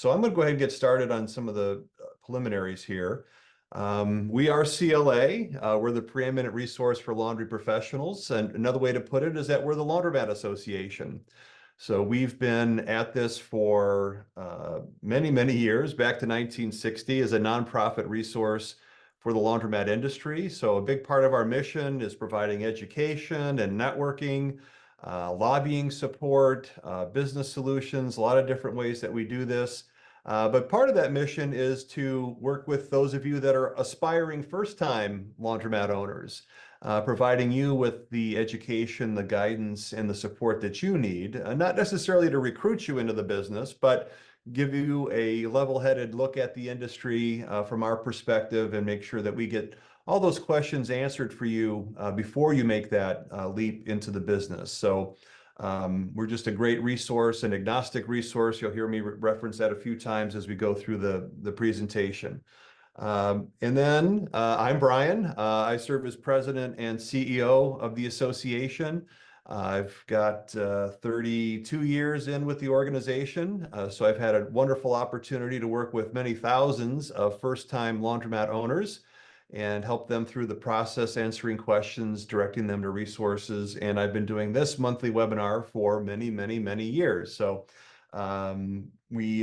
So I'm going to go ahead and get started on some of the preliminaries here. We are CLA. We're the preeminent resource for laundry professionals. And another way to put it is that we're the Laundromat Association. So we've been at this for many, many years, back to 1960 as a nonprofit resource for the laundromat industry. So a big part of our mission is providing education and networking, lobbying support, business solutions, a lot of different ways that we do this. But part of that mission is to work with those of you that are aspiring first-time laundromat owners, providing you with the education, the guidance, and the support that you need, not necessarily to recruit you into the business, but give you a level-headed look at the industry from our perspective and make sure that we get all those questions answered for you before you make that leap into the business. So we're just a great resource, an agnostic resource. You'll hear me reference that a few times as we go through the presentation. And then I'm Brian. I serve as president and CEO of the association. I've got 32 years in with the organization, so I've had a wonderful opportunity to work with many thousands of first-time laundromat owners and help them through the process, answering questions, directing them to resources. And I've been doing this monthly webinar for many, many, many years. So we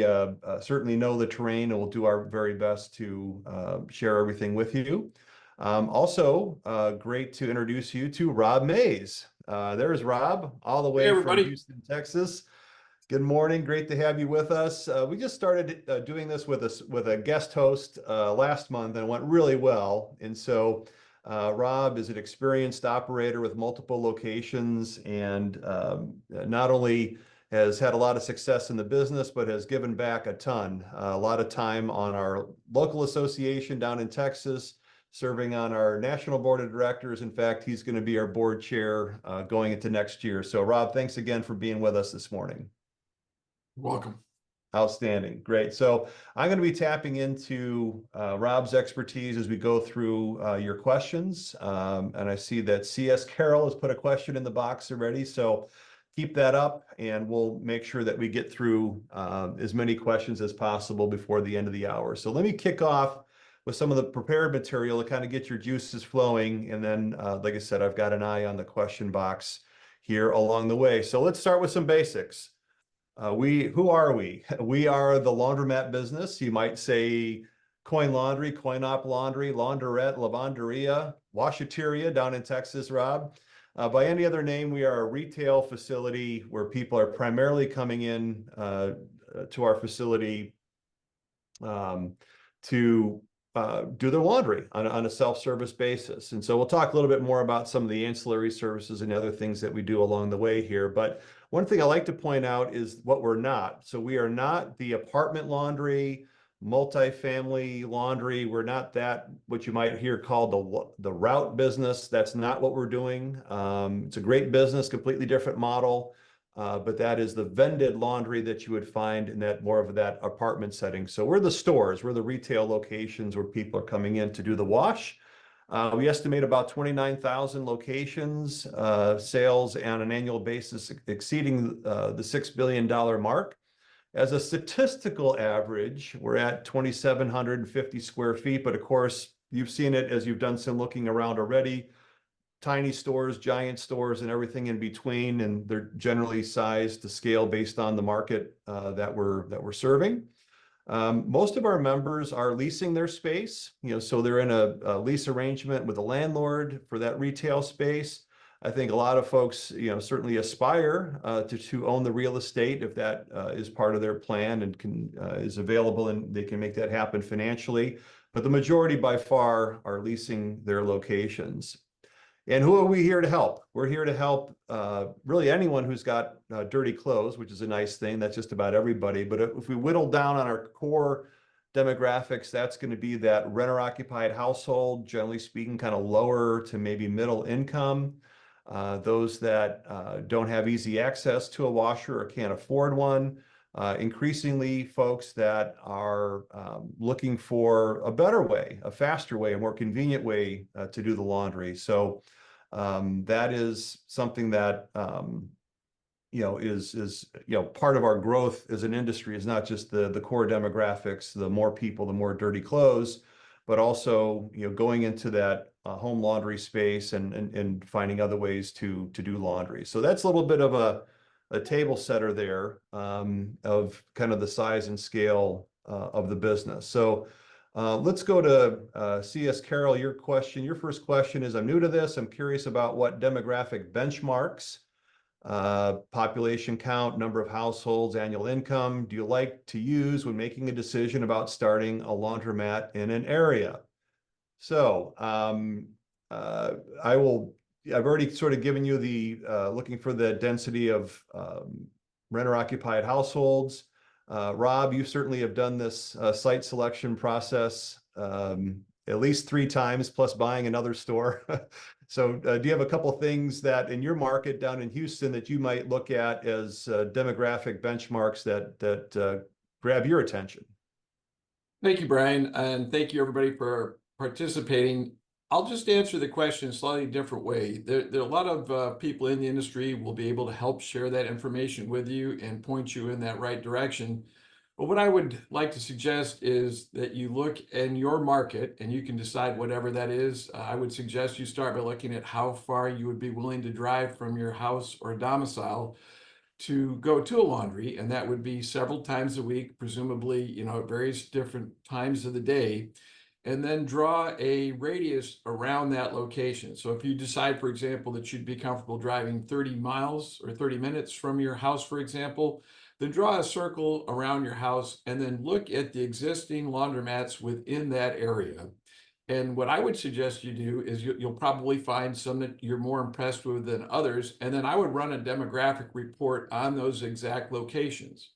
certainly know the terrain and we'll do our very best to share everything with you. Also, great to introduce you to Rob Maes. There's Rob, all the way from Houston, Texas. Good morning. Great to have you with us. We just started doing this with a guest host last month, and it went really well. And so Rob is an experienced operator with multiple locations, and not only has had a lot of success in the business, but has given back a ton, a lot of time on our local association down in Texas, serving on our national board of directors. In fact, he's going to be our board chair going into next year. So Rob, thanks again for being with us this morning. Welcome. Outstanding. Great. So I'm going to be tapping into Rob's expertise as we go through your questions. And I see that CS Carroll has put a question in the box already. So keep that up and we'll make sure that we get through as many questions as possible before the end of the hour. So let me kick off with some of the prepared material to kind of get your juices flowing. And then, like I said, I've got an eye on the question box here along the way. So let's start with some basics. Who are we? We are the laundromat business. You might say coin laundry, coin op laundry, laundrette, lavanderia, washateria down in Texas, Rob. By any other name, we are a retail facility where people are primarily coming in to our facility to do their laundry on a self-service basis. And so we'll talk a little bit more about some of the ancillary services and other things that we do along the way here. But one thing I like to point out is what we're not. So we are not the apartment laundry, multifamily laundry. We're not that, what you might hear called the route business. That's not what we're doing. It's a great business, completely different model. But that is the vended laundry that you would find in that more of that apartment setting. So we're the stores, we're the retail locations where people are coming in to do the wash. We estimate about 29,000 locations, sales on an annual basis exceeding the $6 billion mark. As a statistical average, we're at 2,750 square feet, but of course, you've seen it as you've done some looking around already. Tiny stores, giant stores, and everything in between, and they're generally sized to scale based on the market that we're serving. Most of our members are leasing their space, so they're in a lease arrangement with a landlord for that retail space. I think a lot of folks, certainly aspire to own the real estate if that is part of their plan and is available and they can make that happen financially. But the majority by far are leasing their locations. And who are we here to help? We're here to help really anyone who's got dirty clothes, which is a nice thing. That's just about everybody. But if we whittle down on our core demographics, that's going to be that renter-occupied household, generally speaking, kind of lower to maybe middle income. Those that don't have easy access to a washer or can't afford one. Increasingly, folks that are looking for a better way, a faster way, a more convenient way to do the laundry. So that is something that part of our growth as an industry is not just the core demographics, the more people, the more dirty clothes, but also, going into that home laundry space and finding other ways to do laundry. So that's a little bit of a table setter there, of kind of the size and scale of the business. So let's go to CS Carroll. Your first question is, I'm new to this. I'm curious about what demographic benchmarks, population count, number of households, annual income, do you like to use when making a decision about starting a laundromat in an area? So I've already sort of given you the looking for the density of renter occupied households. Rob, you certainly have done this site selection process at least 3 times, plus buying another store. So do you have a couple things that in your market down in Houston that you might look at as demographic benchmarks that grab your attention? Thank you, Brian, and thank you everybody for participating. I'll just answer the question in a slightly different way. There are a lot of people in the industry will be able to help share that information with you and point you in that right direction. But what I would like to suggest is that you look in your market and you can decide whatever that is. I would suggest you start by looking at how far you would be willing to drive from your house or domicile to go to a laundry, and that would be several times a week, presumably, at various different times of the day, and then draw a radius around that location. So if you decide, for example, that you'd be comfortable driving 30 miles or 30 minutes from your house, for example, then draw a circle around your house and then look at the existing laundromats within that area. And what I would suggest you do is you'll probably find some that you're more impressed with than others. And then I would run a demographic report on those exact locations,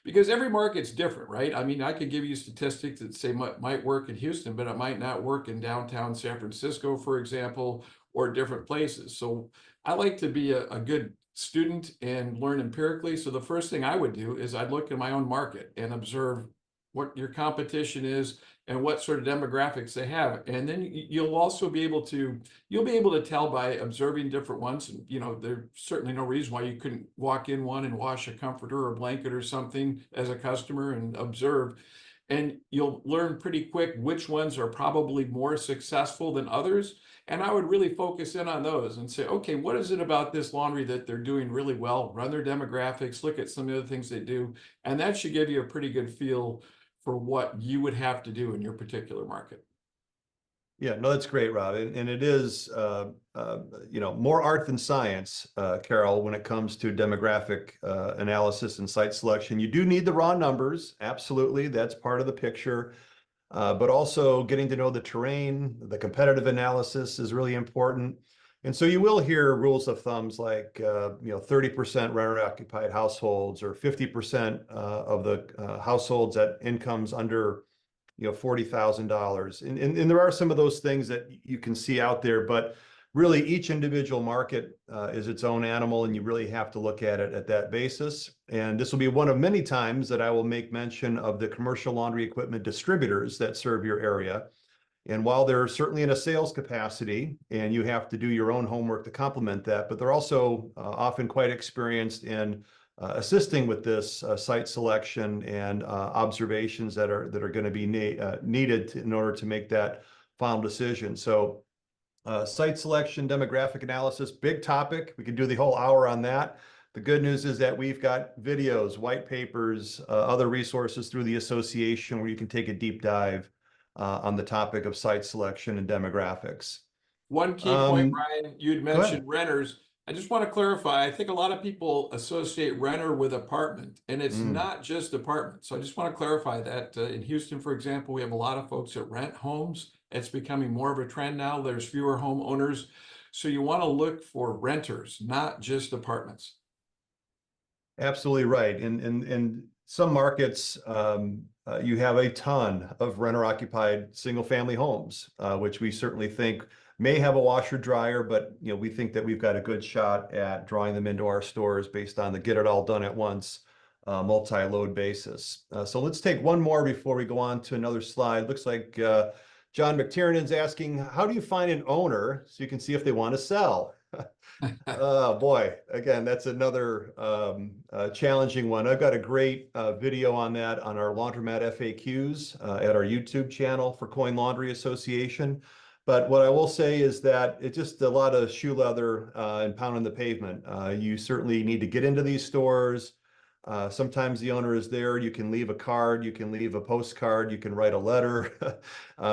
because every market's different, right? I mean, I could give you statistics that say might work in Houston, but it might not work in downtown San Francisco, for example, or different places. So I like to be a good student and learn empirically. So the first thing I would do is I'd look at my own market and observe what your competition is and what sort of demographics they have. And then you'll also be able to tell by observing different ones. And, there's certainly no reason why you couldn't walk in one and wash a comforter or a blanket or something as a customer and observe. And you'll learn pretty quick which ones are probably more successful than others. And I would really focus in on those and say, okay, what is it about this laundry that they're doing really well? Run their demographics, look at some of the other things they do. And that should give you a pretty good feel for what you would have to do in your particular market. Yeah, no, that's great, Rob. And it is, more art than science, Carol, when it comes to demographic analysis and site selection. You do need the raw numbers. Absolutely. That's part of the picture. But also getting to know the terrain, the competitive analysis is really important. And so you will hear rules of thumbs like, 30% renter occupied households, or 50% of the households at incomes under, $40,000. And there are some of those things that you can see out there, but really each individual market is its own animal, and you really have to look at it at that basis. And this will be one of many times that I will make mention of the commercial laundry equipment distributors that serve your area. And while they're certainly in a sales capacity, and you have to do your own homework to complement that, but they're also often quite experienced in assisting with this site selection and observations that are going to be needed in order to make that final decision. So site selection, demographic analysis, big topic. We could do the whole hour on that. The good news is that we've got videos, white papers, other resources through the association where you can take a deep dive on the topic of site selection and demographics. One key point, Brian, you'd mentioned ahead. renters. I just want to clarify, I think a lot of people associate renter with apartment, and it's not just apartment. So I just want to clarify that in Houston, for example, we have a lot of folks that rent homes. It's becoming more of a trend now. There's fewer homeowners. So you want to look for renters, not just apartments. Absolutely right. In some markets, you have a ton of renter occupied single family homes, which we certainly think may have a washer dryer, but we think that we've got a good shot at drawing them into our stores based on the get it all done at once multi-load basis. So let's take one more before we go on to another slide. Looks like John McTiernan's asking, how do you find an owner so you can see if they want to sell? Oh boy, again, that's another challenging one. I've got a great video on that on our laundromat FAQs at our YouTube channel for Coin Laundry Association. But what I will say is that it's just a lot of shoe leather and pounding the pavement. You certainly need to get into these stores. Sometimes the owner is there. You can leave a card, you can leave a postcard, you can write a letter,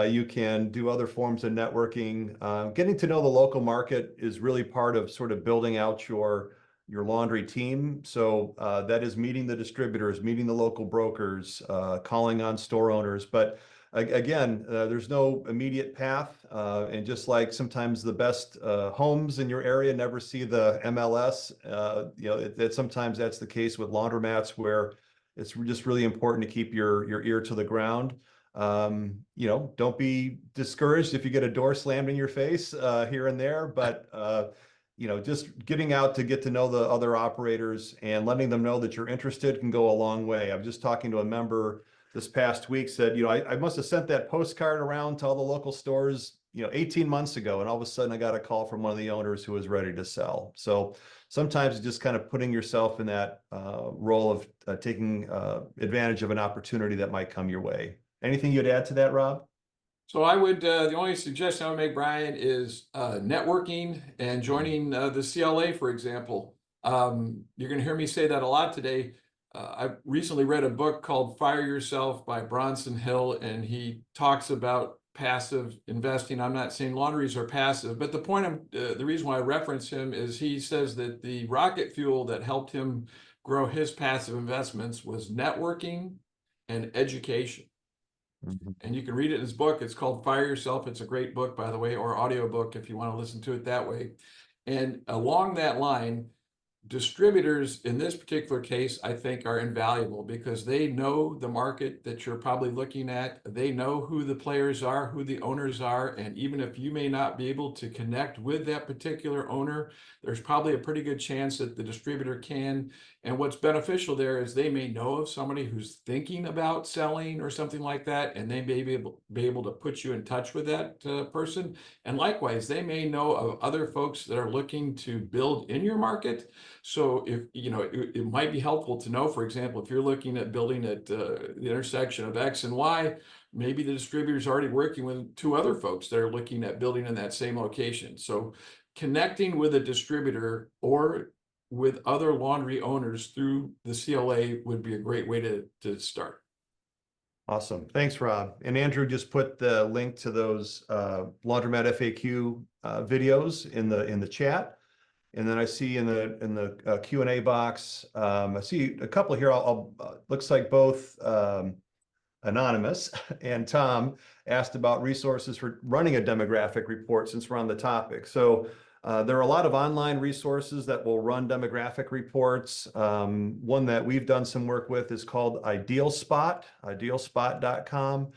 you can do other forms of networking. Getting to know the local market is really part of sort of building out your laundry team. So that is meeting the distributors, meeting the local brokers, calling on store owners. But again, there's no immediate path. And just like sometimes the best homes in your area never see the MLS, sometimes that's the case with laundromats where it's just really important to keep your ear to the ground. Don't be discouraged if you get a door slammed in your face here and there, but just getting out to get to know the other operators and letting them know that you're interested can go a long way. I'm just talking to a member this past week said, I must have sent that postcard around to all the local stores, 18 months ago. And all of a sudden I got a call from one of the owners who was ready to sell. So sometimes just kind of putting yourself in that role of taking advantage of an opportunity that might come your way. Anything you'd add to that, Rob? So I would, the only suggestion I would make, Brian, is networking and joining the CLA, for example. You're going to hear me say that a lot today. I recently read a book called Fire Yourself by Bronson Hill, and he talks about passive investing. I'm not saying laundries are passive, but the reason why I reference him is he says that the rocket fuel that helped him grow his passive investments was networking and education. And you can read it in his book. It's called Fire Yourself. It's a great book, by the way, or audiobook if you want to listen to it that way. And along that line, distributors in this particular case, I think, are invaluable because they know the market that you're probably looking at. They know who the players are, who the owners are. And even if you may not be able to connect with that particular owner, there's probably a pretty good chance that the distributor can. And what's beneficial there is they may know of somebody who's thinking about selling or something like that, and they may be able to put you in touch with that person. And likewise, they may know of other folks that are looking to build in your market. So if, it might be helpful to know, for example, if you're looking at building at the intersection of X and Y, maybe the distributor is already working with two other folks that are looking at building in that same location. So connecting with a distributor or with other laundry owners through the CLA would be a great way to start. Awesome. Thanks, Rob. And Andrew just put the link to those laundromat FAQ videos in the chat. And then I see in the Q&A box, I see a couple here. Looks like both Anonymous and Tom asked about resources for running a demographic report since we're on the topic. So there are a lot of online resources that will run demographic reports. One that we've done some work with is called IdealSpot, idealspot.com.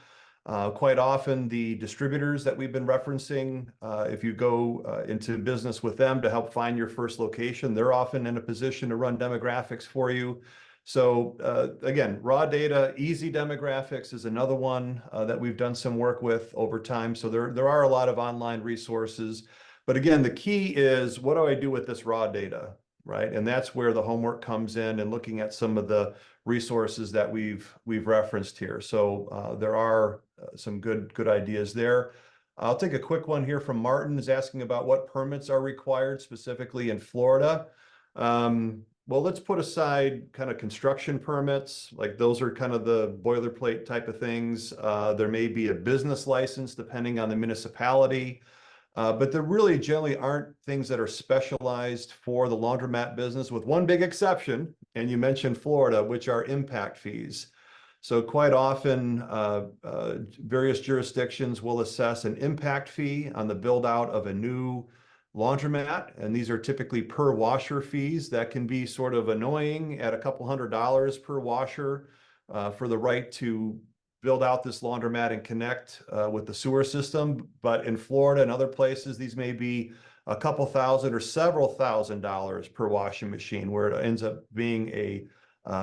Quite often the distributors that we've been referencing, if you go into business with them to help find your first location, they're often in a position to run demographics for you. So again, raw data, easy demographics is another one that we've done some work with over time. So there are a lot of online resources. But again, the key is, what do I do with this raw data, right? And that's where the homework comes in, and looking at some of the resources that we've referenced here. So there are some good ideas there. I'll take a quick one here from Martin, is asking about what permits are required specifically in Florida. Well, let's put aside kind of construction permits, like those are kind of the boilerplate type of things. There may be a business license depending on the municipality. But there really generally aren't things that are specialized for the laundromat business, with one big exception, and you mentioned Florida, which are impact fees. So quite often, various jurisdictions will assess an impact fee on the build out of a new laundromat, and these are typically per washer fees that can be sort of annoying at a couple $100 per washer for the right to build out this laundromat and connect with the sewer system. But in Florida and other places, these may be a couple thousand or several $1,000s per washing machine, where it ends up being a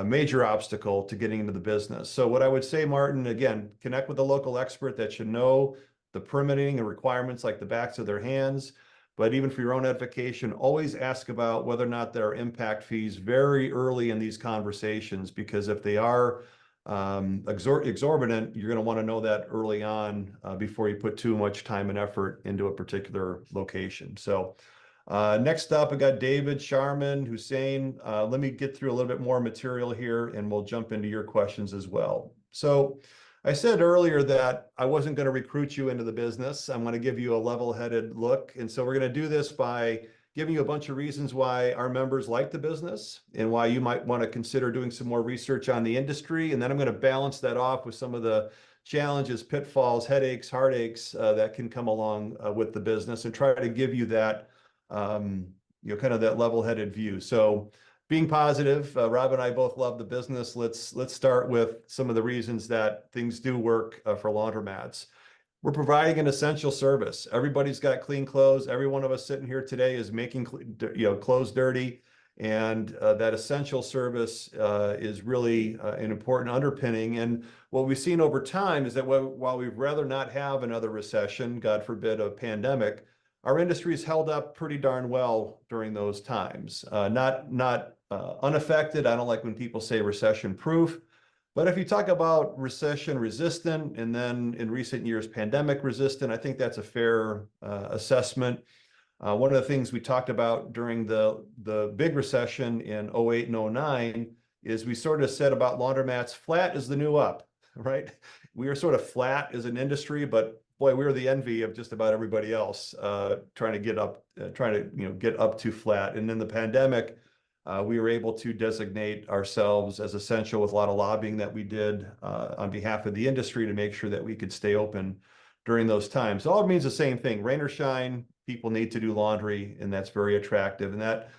major obstacle to getting into the business. So what I would say, Martin, again, connect with a local expert that should know the permitting and requirements like the backs of their hands. But even for your own edification, always ask about whether or not there are impact fees very early in these conversations, because if they are exorbitant, you're going to want to know that early on before you put too much time and effort into a particular location. So next up, I got David, Sharman, Hussein. Let me get through a little bit more material here and we'll jump into your questions as well. So I said earlier that I wasn't going to recruit you into the business. I'm going to give you a level-headed look. And so we're going to do this by giving you a bunch of reasons why our members like the business and why you might want to consider doing some more research on the industry. And then I'm going to balance that off with some of the challenges, pitfalls, headaches, heartaches that can come along with the business, and try to give you that, kind of that level-headed view. So being positive, Rob and I both love the business. Let's start with some of the reasons that things do work for laundromats. We're providing an essential service. Everybody's got clean clothes. Every one of us sitting here today is making clothes dirty, and that essential service is really an important underpinning. And what we've seen over time is that while we'd rather not have another recession, God forbid a pandemic, our industry's held up pretty darn well during those times. Not unaffected. I don't like when people say recession proof, but if you talk about recession resistant and then in recent years pandemic resistant, I think that's a fair assessment. One of the things we talked about during the big recession in 08 and 09 is we sort of said about laundromats, flat is the new up, right? We are sort of flat as an industry, but boy, we were the envy of just about everybody else trying to get up to flat. And in the pandemic, we were able to designate ourselves as essential with a lot of lobbying that we did on behalf of the industry to make sure that we could stay open during those times. All it means the same thing, rain or shine, people need to do laundry, and that's very attractive. And that,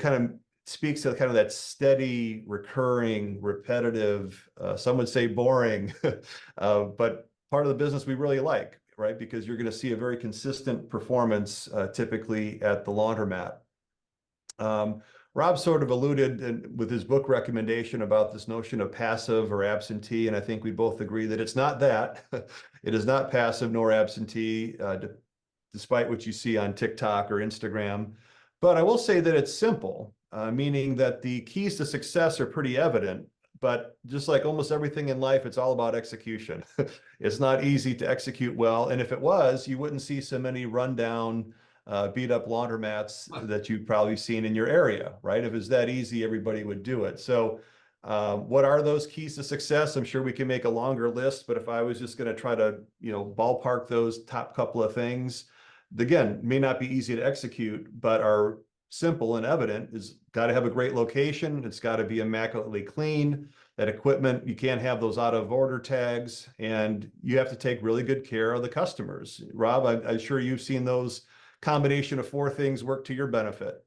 kind of speaks to kind of that steady, recurring, repetitive, some would say boring, but part of the business we really like, right? Because you're going to see a very consistent performance typically at the laundromat. Rob sort of alluded with his book recommendation about this notion of passive or absentee, and I think we both agree that it's not that. It is not passive nor absentee, despite what you see on TikTok or Instagram. But I will say that it's simple, meaning that the keys to success are pretty evident. But just like almost everything in life, it's all about execution. It's not easy to execute well. And if it was, you wouldn't see so many rundown, beat up laundromats that you've probably seen in your area, right? If it was that easy, everybody would do it. So what are those keys to success? I'm sure we can make a longer list, but if I was just going to try to, ballpark those top couple of things, again, may not be easy to execute, but are simple and evident. Is got to have a great location. It's got to be immaculately clean. That equipment, you can't have those out of order tags, and you have to take really good care of the customers. Rob, I'm sure you've seen those combination of four things work to your benefit.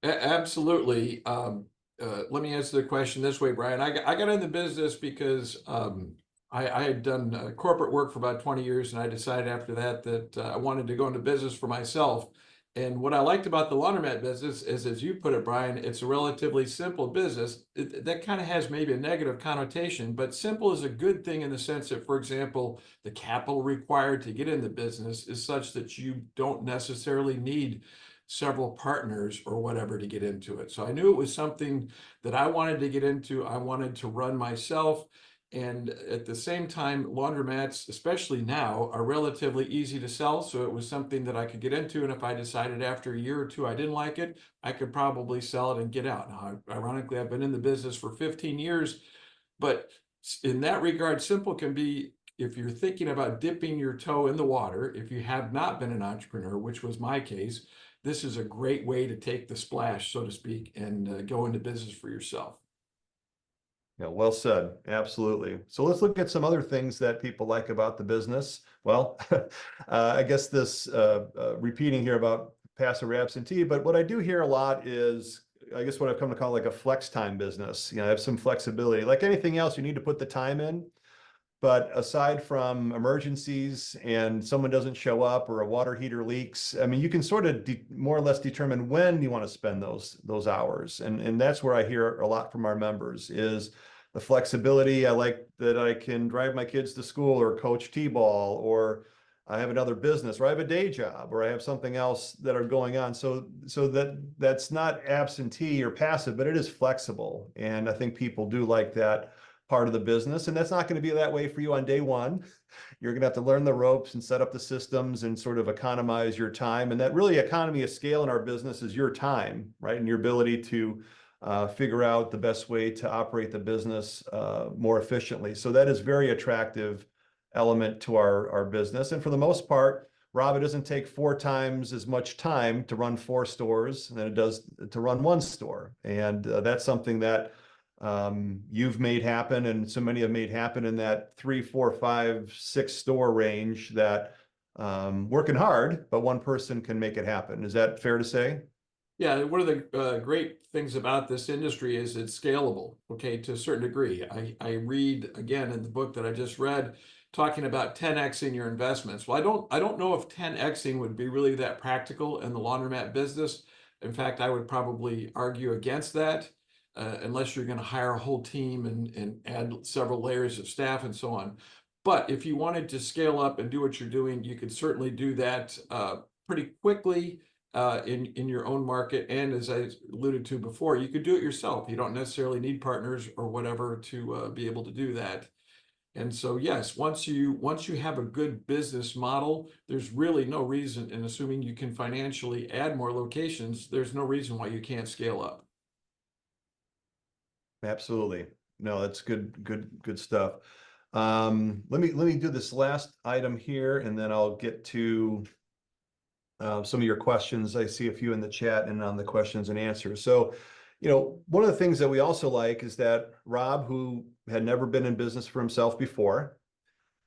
Absolutely. Let me answer the question this way, Brian. I got in the business because I had done corporate work for about 20 years, and I decided after that I wanted to go into business for myself. And what I liked about the laundromat business is, as you put it, Brian, it's a relatively simple business. That kind of has maybe a negative connotation, but simple is a good thing in the sense that, for example, the capital required to get in the business is such that you don't necessarily need several partners or whatever to get into it. So I knew it was something that I wanted to get into. I wanted to run myself. And at the same time, laundromats, especially now, are relatively easy to sell. So it was something that I could get into. And if I decided after a year or two I didn't like it, I could probably sell it and get out. Now, ironically, I've been in the business for 15 years. But in that regard, simple can be, if you're thinking about dipping your toe in the water, if you have not been an entrepreneur, which was my case, this is a great way to take the splash, so to speak, and go into business for yourself. Yeah, well said. Absolutely. So let's look at some other things that people like about the business. Well, I guess this repeating here about passive or absentee, but what I do hear a lot is, I guess what I've come to call like a flex time business. I have some flexibility. Like anything else, you need to put the time in. But aside from emergencies and someone doesn't show up or a water heater leaks, I mean, you can sort of more or less determine when you want to spend those hours. And that's where I hear a lot from our members is the flexibility. I like that I can drive my kids to school or coach t-ball, or I have another business, or I have a day job, or I have something else that are going on. So that's not absentee or passive, but it is flexible. And I think people do like that part of the business. And that's not going to be that way for you on day one. You're going to have to learn the ropes and set up the systems and sort of economize your time. And that really economy of scale in our business is your time, right? And your ability to figure out the best way to operate the business more efficiently. So that is very attractive element to our business. And for the most part, Rob, it doesn't take 4 times as much time to run 4 stores than it does to run 1 store. And that's something that you've made happen, and so many have made happen in that 3, 4, 5, 6 store range that working hard, but one person can make it happen. Is that fair to say? Yeah, one of the great things about this industry is it's scalable, okay, to a certain degree. I read again in the book that I just read, talking about 10xing your investments. Well, I don't know if 10xing would be really that practical in the laundromat business. In fact, I would probably argue against that, unless you're going to hire a whole team and add several layers of staff and so on. But if you wanted to scale up and do what you're doing, you could certainly do that pretty quickly in your own market. And as I alluded to before, you could do it yourself. You don't necessarily need partners or whatever to be able to do that. And so, yes, once you have a good business model, there's really no reason, and assuming you can financially add more locations, there's no reason why you can't scale up. Absolutely. No, that's good stuff. Let me do this last item here, and then I'll get to some of your questions. I see a few in the chat and on the questions and answers. So, one of the things that we also like is that Rob, who had never been in business for himself before,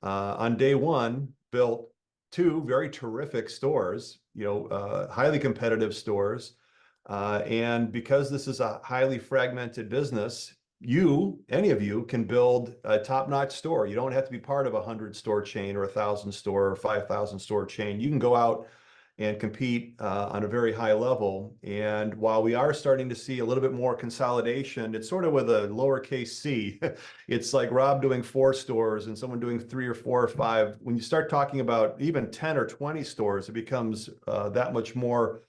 on day one built 2 very terrific stores, highly competitive stores. And because this is a highly fragmented business, any of you can build a top-notch store. You don't have to be part of a 100-store chain or 1,000-store or 5,000-store chain. You can go out and compete on a very high level. And while we are starting to see a little bit more consolidation, it's sort of with a lowercase c. It's like Rob doing 4 stores and someone doing 3 or 4 or 5. When you start talking about even 10 or 20 stores, it becomes that much more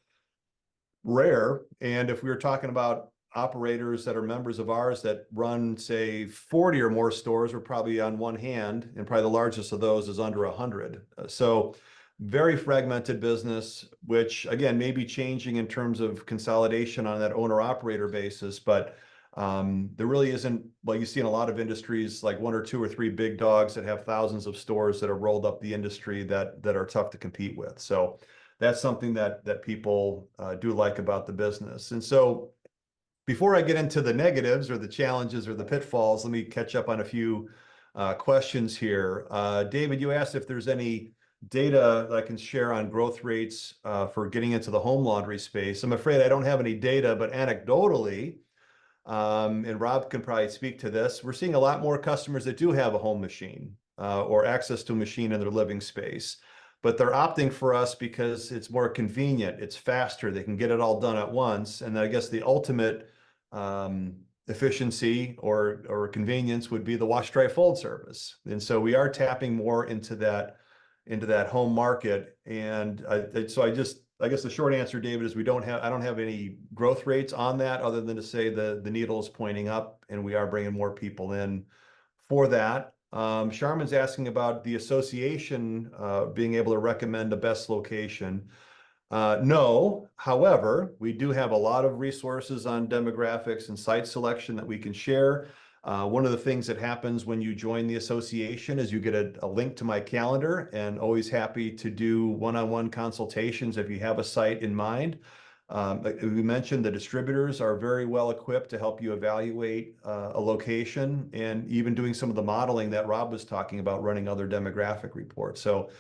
rare. And if we were talking about operators that are members of ours that run, say, 40 or more stores, we're probably on one hand, and probably the largest of those is under 100. So very fragmented business, which again may be changing in terms of consolidation on that owner-operator basis, but there really isn't, like you see in a lot of industries, like 1 or 2 or 3 big dogs that have thousands of stores that have rolled up the industry that are tough to compete with. So that's something that people do like about the business. And so before I get into the negatives or the challenges or the pitfalls, let me catch up on a few questions here. David, you asked if there's any data that I can share on growth rates for getting into the home laundry space. I'm afraid I don't have any data, but anecdotally, and Rob can probably speak to this, we're seeing a lot more customers that do have a home machine or access to a machine in their living space. But they're opting for us because it's more convenient, it's faster, they can get it all done at once. And I guess the ultimate efficiency or convenience would be the wash, dry, fold service. And so we are tapping more into that home market. And so I guess the short answer, David, is I don't have any growth rates on that other than to say the needle is pointing up and we are bringing more people in for that. Sharman's asking about the association being able to recommend the best location. No, however, we do have a lot of resources on demographics and site selection that we can share. One of the things that happens when you join the association is you get a link to my calendar, and always happy to do one-on-one consultations if you have a site in mind. Like we mentioned, the distributors are very well equipped to help you evaluate a location, and even doing some of the modeling that Rob was talking about, running other demographic reports. So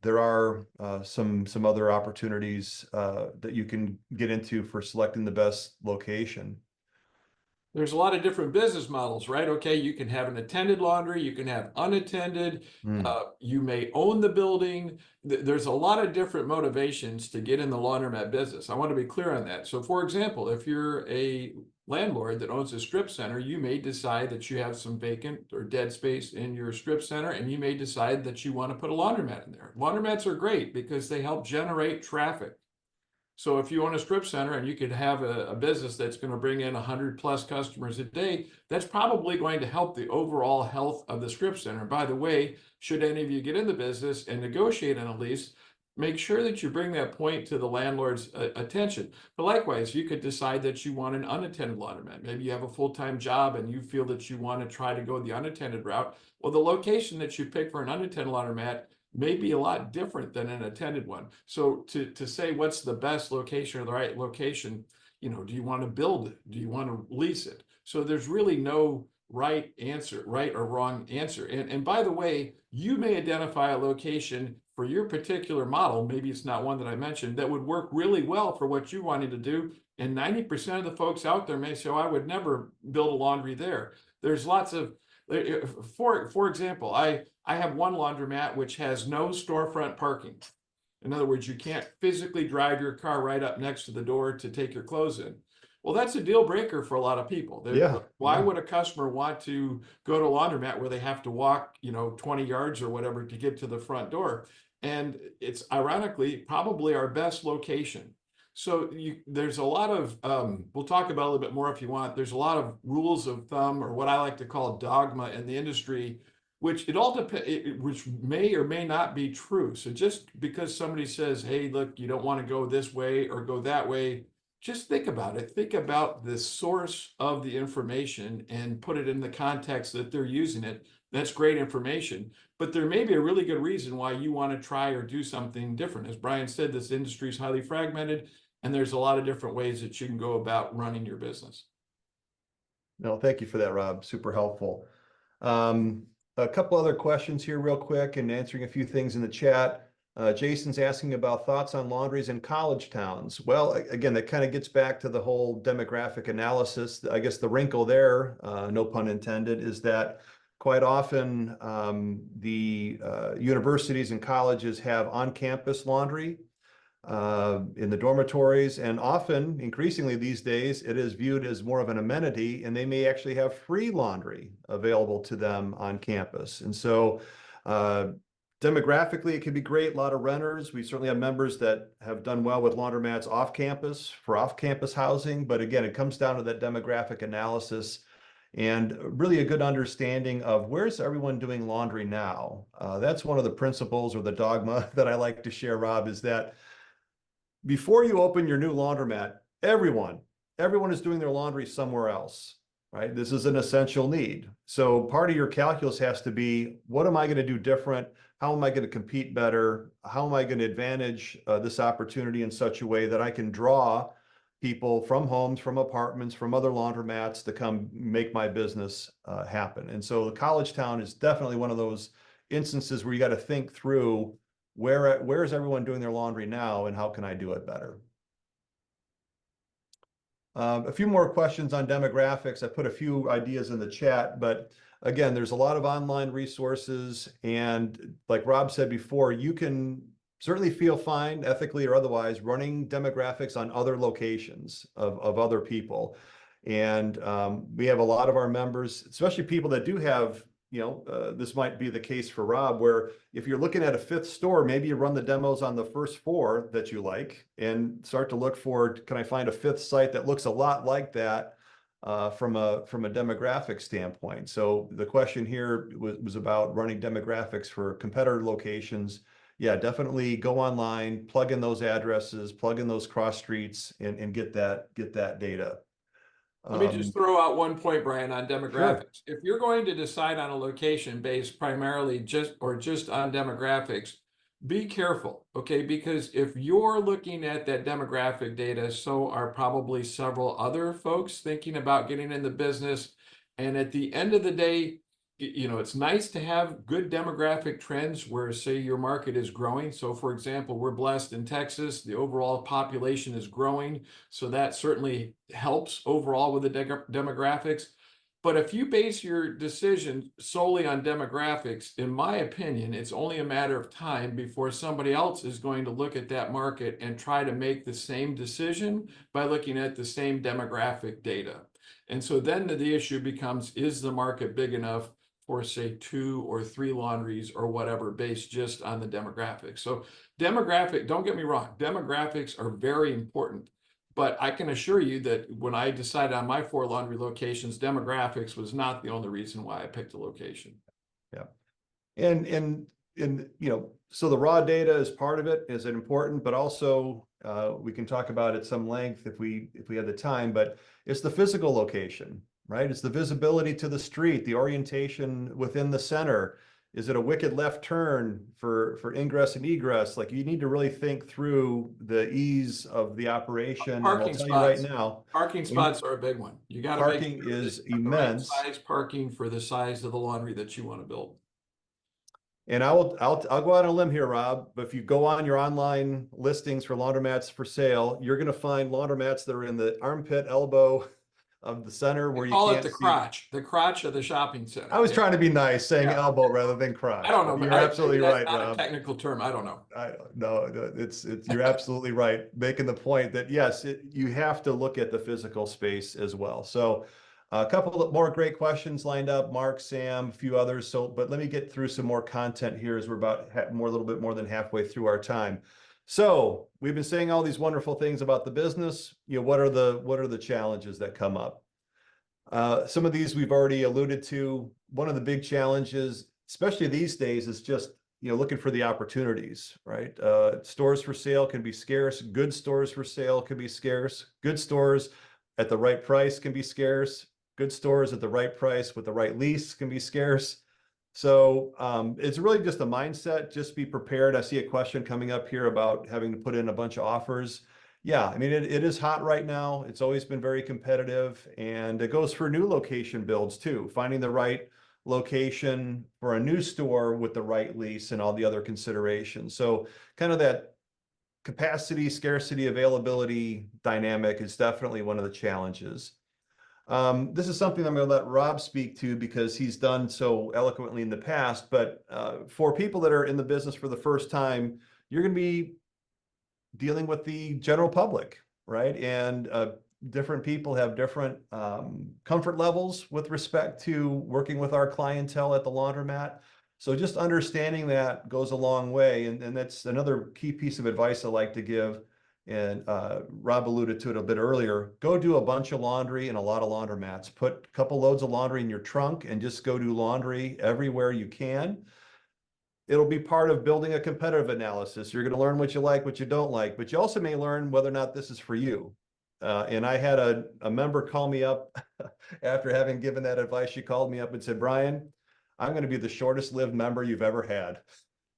there are some other opportunities that you can get into for selecting the best location. There's a lot of different business models, right? Okay, you can have an attended laundry, you can have unattended, you may own the building. There's a lot of different motivations to get in the laundromat business. I want to be clear on that. So for example, if you're a landlord that owns a strip center, you may decide that you have some vacant or dead space in your strip center, and you may decide that you want to put a laundromat in there. Laundromats are great because they help generate traffic. So if you own a strip center and you could have a business that's going to bring in 100+ customers a day, that's probably going to help the overall health of the strip center. By the way, should any of you get in the business and negotiate on a lease, make sure that you bring that point to the landlord's attention. But likewise, you could decide that you want an unattended laundromat. Maybe you have a full-time job and you feel that you want to try to go the unattended route. Well, the location that you pick for an unattended laundromat may be a lot different than an attended one. So to say what's the best location or the right location, do you want to build it? Do you want to lease it? So there's really no right answer, right or wrong answer. And by the way, you may identify a location for your particular model, maybe it's not one that I mentioned, that would work really well for what you wanted to do. And 90% of the folks out there may say, oh, I would never build a laundry there. There's lots of, for example, I have one laundromat which has no storefront parking. In other words, you can't physically drive your car right up next to the door to take your clothes in. Well, that's a deal breaker for a lot of people. Why would a customer want to go to a laundromat where they have to walk, 20 yards or whatever to get to the front door? And it's ironically probably our best location. So there's a lot of, we'll talk about a little bit more if you want. There's a lot of rules of thumb, or what I like to call dogma in the industry, which it all depends, which may or may not be true. So just because somebody says, hey, look, you don't want to go this way or go that way, just think about it. Think about the source of the information and put it in the context that they're using it. That's great information, but there may be a really good reason why you want to try or do something different. As Brian said, this industry is highly fragmented, and there's a lot of different ways that you can go about running your business. No, thank you for that, Rob. Super helpful. A couple other questions here real quick, and answering a few things in the chat. Jason's asking about thoughts on laundries in college towns. Well, again, that kind of gets back to the whole demographic analysis. I guess the wrinkle there, no pun intended, is that quite often the universities and colleges have on-campus laundry in the dormitories, and often, increasingly these days, it is viewed as more of an amenity, and they may actually have free laundry available to them on campus. And so demographically, it can be great. A lot of renters. We certainly have members that have done well with laundromats off campus for off-campus housing. But again, it comes down to that demographic analysis and really a good understanding of where's everyone doing laundry now. That's one of the principles or the dogma that I like to share, Rob, is that before you open your new laundromat, everyone is doing their laundry somewhere else, right? This is an essential need. So part of your calculus has to be, what am I going to do different? How am I going to compete better? How am I going to advantage this opportunity in such a way that I can draw people from homes, from apartments, from other laundromats to come make my business happen? And so the college town is definitely one of those instances where you got to think through, where is everyone doing their laundry now, and how can I do it better? A few more questions on demographics. I put a few ideas in the chat, but again, there's a lot of online resources, and like Rob said before, you can certainly feel fine, ethically or otherwise, running demographics on other locations of other people. And we have a lot of our members, especially people that do have, this might be the case for Rob, where if you're looking at a fifth store, maybe you run the demos on the first 4 that you like and start to look for, can I find a fifth site that looks a lot like that from a demographic standpoint? So the question here was about running demographics for competitor locations. Yeah, definitely go online, plug in those addresses, plug in those cross streets, and get that data. Let me just throw out one point, Brian, on demographics. Sure. If you're going to decide on a location based primarily just on demographics, be careful, okay? Because if you're looking at that demographic data, so are probably several other folks thinking about getting in the business. And at the end of the day, it's nice to have good demographic trends where, say, your market is growing. So for example, we're blessed in Texas, the overall population is growing. So that certainly helps overall with the demographics. But if you base your decision solely on demographics, in my opinion, it's only a matter of time before somebody else is going to look at that market and try to make the same decision by looking at the same demographic data. And so then the issue becomes, is the market big enough for say 2 or 3 laundries or whatever, based just on the demographics? So don't get me wrong, demographics are very important. But I can assure you that when I decided on my 4 laundry locations, demographics was not the only reason why I picked a location. Yeah. And so the raw data is part of it, is important, but also we can talk about it at some length if we have the time, but it's the physical location, right? It's the visibility to the street, the orientation within the center. Is it a wicked left turn for ingress and egress? Like, you need to really think through the ease of the operation. And I'll Parking tell you right spots. now, Parking spots are a big one. You got to make parking sure that is you have the right immense. size parking for the size of the laundry that you want to build. And I'll go out on a limb here, Rob, but if you go on your online listings for laundromats for sale, you're going to find laundromats that are in the armpit elbow of the center where you Call it can't the see. crotch of the shopping center. I was trying to be nice, saying Yeah. elbow rather than crotch. I don't know, You're but absolutely that's right, not Rob. a technical term. I don't know. No, it's you're absolutely right, making the point that yes, you have to look at the physical space as well. So a couple of more great questions lined up, Mark, Sam, a few others. So, but let me get through some more content here as we're about a little bit more than halfway through our time. So we've been saying all these wonderful things about the business. What are the challenges that come up? Some of these we've already alluded to. One of the big challenges, especially these days, is just looking for the opportunities, right? Stores for sale can be scarce. Good stores for sale can be scarce. Good stores at the right price can be scarce. Good stores at the right price with the right lease can be scarce. So it's really just a mindset. Just be prepared. I see a question coming up here about having to put in a bunch of offers. Yeah, I mean, it is hot right now. It's always been very competitive, and it goes for new location builds too. Finding the right location for a new store with the right lease and all the other considerations. So kind of that capacity, scarcity, availability dynamic is definitely one of the challenges. This is something I'm going to let Rob speak to because he's done so eloquently in the past, but for people that are in the business for the first time, you're going to be dealing with the general public, right? And different people have different comfort levels with respect to working with our clientele at the laundromat. So just understanding that goes a long way. And that's another key piece of advice I like to give. And Rob alluded to it a bit earlier. Go do a bunch of laundry in a lot of laundromats. Put a couple loads of laundry in your trunk and just go do laundry everywhere you can. It'll be part of building a competitive analysis. You're going to learn what you like, what you don't like, but you also may learn whether or not this is for you. And I had a member call me up after having given that advice. She called me up and said, Brian, I'm going to be the shortest lived member you've ever had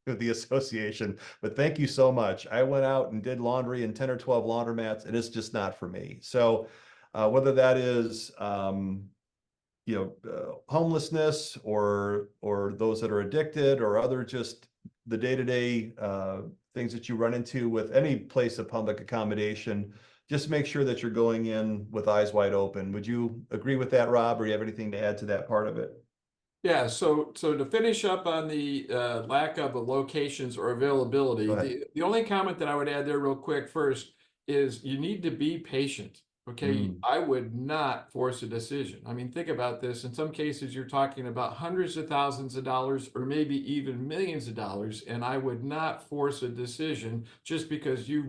with the association, but thank you so much. I went out and did laundry in 10 or 12 laundromats, and it's just not for me. So whether that is homelessness or those that are addicted or other just the day-to-day things that you run into with any place of public accommodation, just make sure that you're going in with eyes wide open. Would you agree with that, Rob, or you have anything to add to that part of it? Yeah, so to finish up on the lack of locations or availability, the only comment that I would add there real quick first is you need to be patient. Okay, I would not force a decision. I mean, think about this. In some cases, you're talking about hundreds of thousands of dollars or maybe even millions of dollars, and I would not force a decision just because you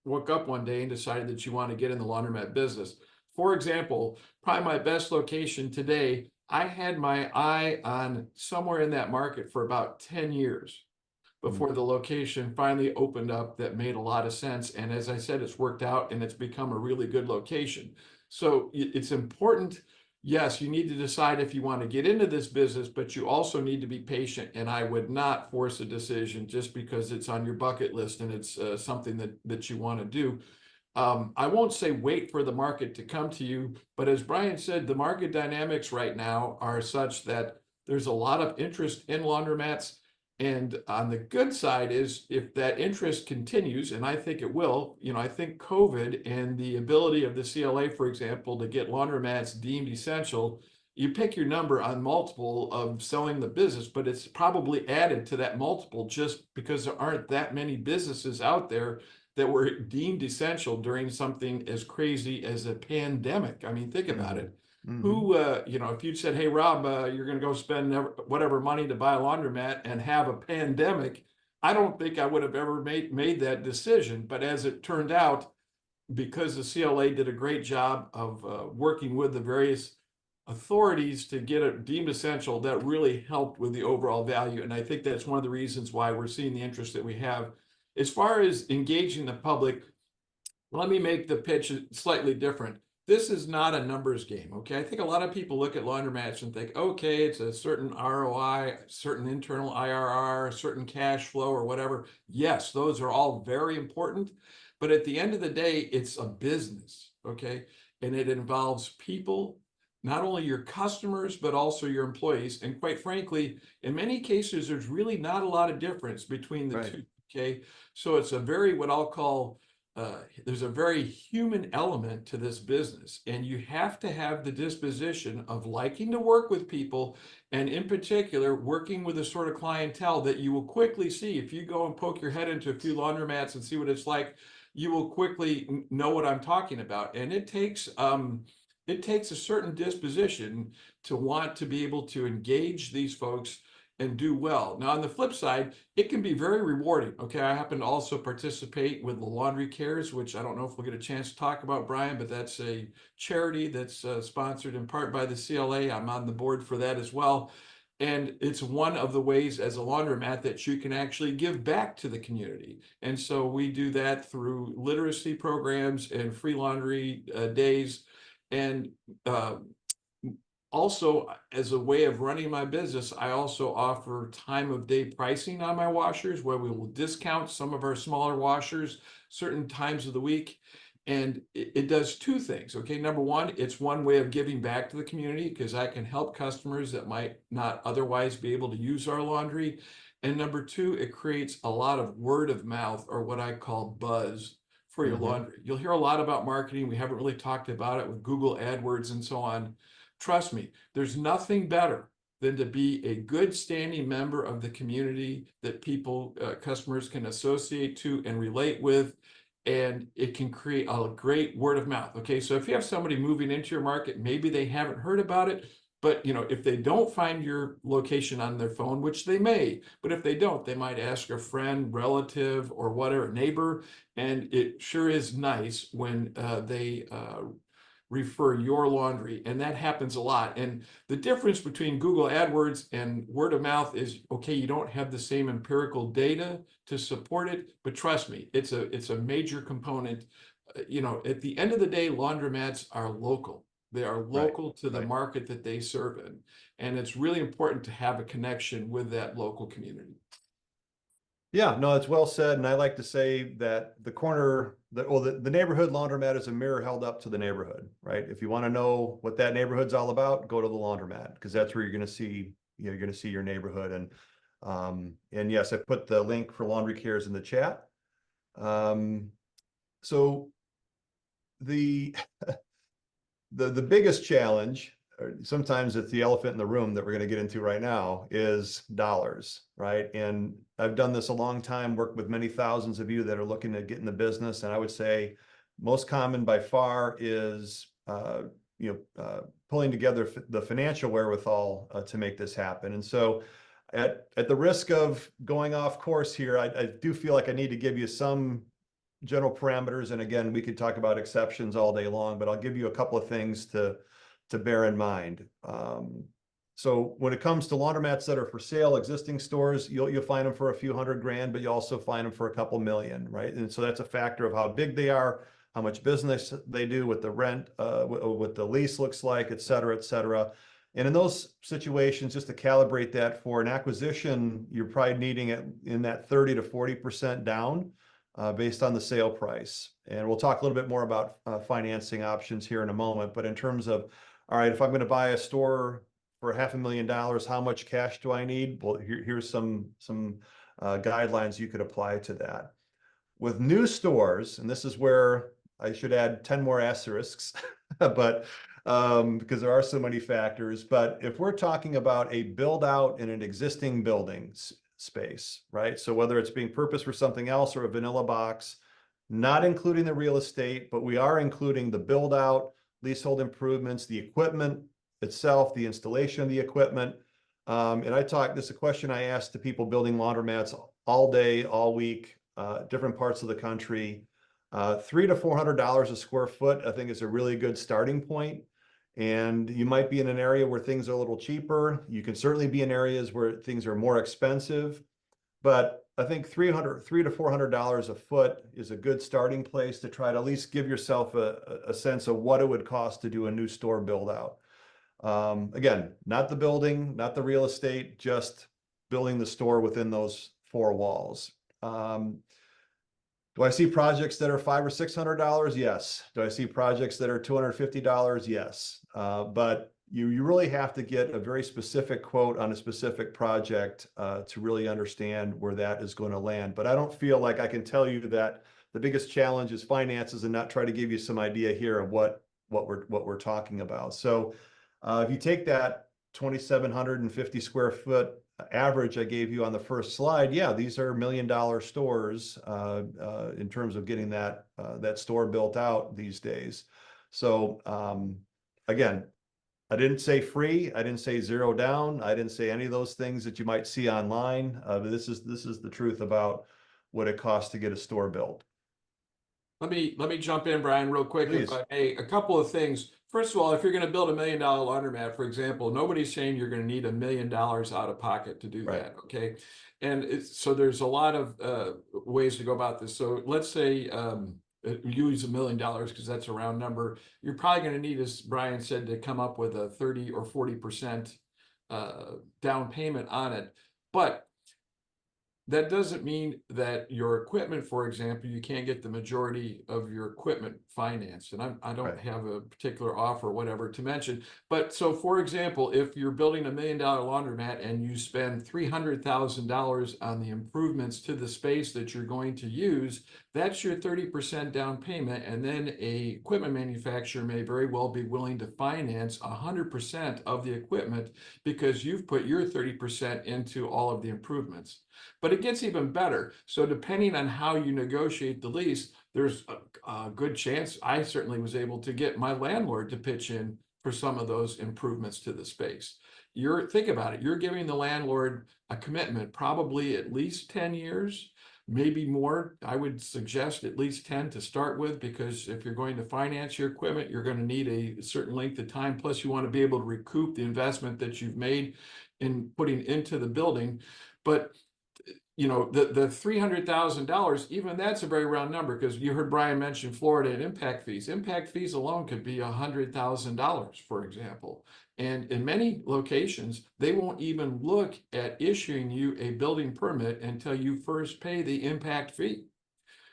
woke up one day and decided that you want to get in the laundromat business. For example, probably my best location today, I had my eye on somewhere in that market for about 10 years before the location finally opened up that made a lot of sense. And as I said, it's worked out and it's become a really good location. So it's important. Yes, you need to decide if you want to get into this business, but you also need to be patient. And I would not force a decision just because it's on your bucket list and it's something that you want to do. I won't say wait for the market to come to you, but as Brian said, the market dynamics right now are such that there's a lot of interest in laundromats. And on the good side is if that interest continues, and I think it will, I think COVID and the ability of the CLA, for example, to get laundromats deemed essential, you pick your number on multiple of selling the business, but it's probably added to that multiple just because there aren't that many businesses out there that were deemed essential during something as crazy as a pandemic. I mean, think about it. Mhm. Who, if you'd said, hey, Rob, you're going to go spend whatever money to buy a laundromat and have a pandemic, I don't think I would have ever made that decision. But as it turned out, because the CLA did a great job of working with the various authorities to get it deemed essential, that really helped with the overall value. And I think that's one of the reasons why we're seeing the interest that we have. As far as engaging the public, let me make the pitch slightly different. This is not a numbers game, okay? I think a lot of people look at laundromats and think, okay, it's a certain ROI, certain internal IRR, certain cash flow or whatever. Yes, those are all very important. But at the end of the day, it's a business, okay? And it involves people, not only your customers, but also your employees. And quite frankly, in many cases, there's really not a lot of difference between the Right. two, okay? So it's a very, what I'll call, there's a very human element to this business, and you have to have the disposition of liking to work with people, and in particular, working with a sort of clientele that you will quickly see. If you go and poke your head into a few laundromats and see what it's like, you will quickly know what I'm talking about. And it takes a certain disposition to want to be able to engage these folks and do well. Now, on the flip side, it can be very rewarding. Okay, I happen to also participate with the Laundry Cares, which I don't know if we'll get a chance to talk about, Brian, but that's a charity that's sponsored in part by the CLA. I'm on the board for that as well. And it's one of the ways as a laundromat that you can actually give back to the community. And so we do that through literacy programs and free laundry days. And also, as a way of running my business, I also offer time of day pricing on my washers, where we will discount some of our smaller washers certain times of the week. And it does two things. Okay, number one, it's one way of giving back to the community, because I can help customers that might not otherwise be able to use our laundry. And number two, it creates a lot of word of mouth, or what I call buzz, for your laundry. You'll hear a lot about marketing. We haven't really talked about it with Google AdWords and so on. Trust me, there's nothing better than to be a good standing member of the community that people, customers can associate to and relate with. And it can create a great word of mouth. Okay, so if you have somebody moving into your market, maybe they haven't heard about it, but if they don't find your location on their phone, which they may, but if they don't, they might ask a friend, relative, or whatever, neighbor. And it sure is nice when they refer your laundry, and that happens a lot. And the difference between Google AdWords and word of mouth is, okay, you don't have the same empirical data to support it, but trust me, it's a major component. At the end of the day, laundromats are local. They are local to the market that they serve in, and it's really important to have a connection with that local community. Yeah, no, it's well said. And I like to say that the neighborhood laundromat is a mirror held up to the neighborhood, right? If you want to know what that neighborhood's all about, go to the laundromat, because that's where you're going to see, your neighborhood. And yes, I put the link for Laundry Cares in the chat. So the the biggest challenge, or sometimes it's the elephant in the room that we're going to get into right now, is dollars, right? And I've done this a long time, worked with many thousands of you that are looking to get in the business. And I would say most common by far is, pulling together the financial wherewithal to make this happen. And so at the risk of going off course here, I do feel like I need to give you some general parameters. And again, we could talk about exceptions all day long, but I'll give you a couple of things to bear in mind. So when it comes to laundromats that are for sale, existing stores, you'll find them for a few $100,000, but you also find them for a couple million, right? And so that's a factor of how big they are, how much business they do, with the rent, what the lease looks like, et cetera, et cetera. And in those situations, just to calibrate that, for an acquisition, you're probably needing it in that 30 to 40% down, based on the sale price. And we'll talk a little bit more about financing options here in a moment. But in terms of, all right, if I'm going to buy a store for $500,000, how much cash do I need? Well, here's some guidelines you could apply to that. With new stores, and this is where I should add 10 more asterisks, but because there are so many factors. But if we're talking about a build out in an existing building space, right? So whether it's being purposed for something else or a vanilla box, not including the real estate, but we are including the build out, leasehold improvements, the equipment itself, the installation of the equipment. And this is a question I asked to people building laundromats all day, all week, different parts of the country. $300 to $400 a square foot, I think, is a really good starting point. And you might be in an area where things are a little cheaper. You can certainly be in areas where things are more expensive. But I think $300 to $400 a foot is a good starting place to try to at least give yourself a sense of what it would cost to do a new store build out. Again, not the building, not the real estate, just building the store within those four walls. Do I see projects that are $500 or $600? Yes. Do I see projects that are $250? Yes. But you really have to get a very specific quote on a specific project to really understand where that is going to land. But I don't feel like I can tell you that the biggest challenge is finances and not try to give you some idea here of what we're talking about. So if you take that 2,750 square foot average I gave you on the first slide, yeah, these are $1 million stores in terms of getting that store built out these days. So again, I didn't say free. I didn't say zero down. I didn't say any of those things that you might see online. But this is the truth about what it costs to get a store built. Let me jump in, Brian, real quick. Please. A couple of things. First of all, if you're going to build $1 million laundromat, for example, nobody's saying you're going to need $1 million out of pocket to do Right. that. Okay, and so there's a lot of ways to go about this. So let's say use $1 million because that's a round number. You're probably going to need, as Brian said, to come up with a 30 or 40% down payment on it. But that doesn't mean that your equipment, for example, you can't get the majority of your equipment financed. And I don't Right. have a particular offer or whatever to mention. But so, for example, if you're building $1 million laundromat and you spend $300,000 on the improvements to the space that you're going to use, that's your 30% down payment. And then a equipment manufacturer may very well be willing to finance 100% of the equipment because you've put your 30% into all of the improvements. But it gets even better. So depending on how you negotiate the lease, there's a good chance I certainly was able to get my landlord to pitch in for some of those improvements to the space. Think about it. You're giving the landlord a commitment, probably at least 10 years, maybe more. I would suggest at least 10 to start with, because if you're going to finance your equipment, you're going to need a certain length of time. Plus, you want to be able to recoup the investment that you've made in putting into the building. But you know, the $300,000, even that's a very round number, because you heard Brian mention Florida and impact fees. Impact fees alone could be $100,000, for example. And in many locations, they won't even look at issuing you a building permit until you first pay the impact fee.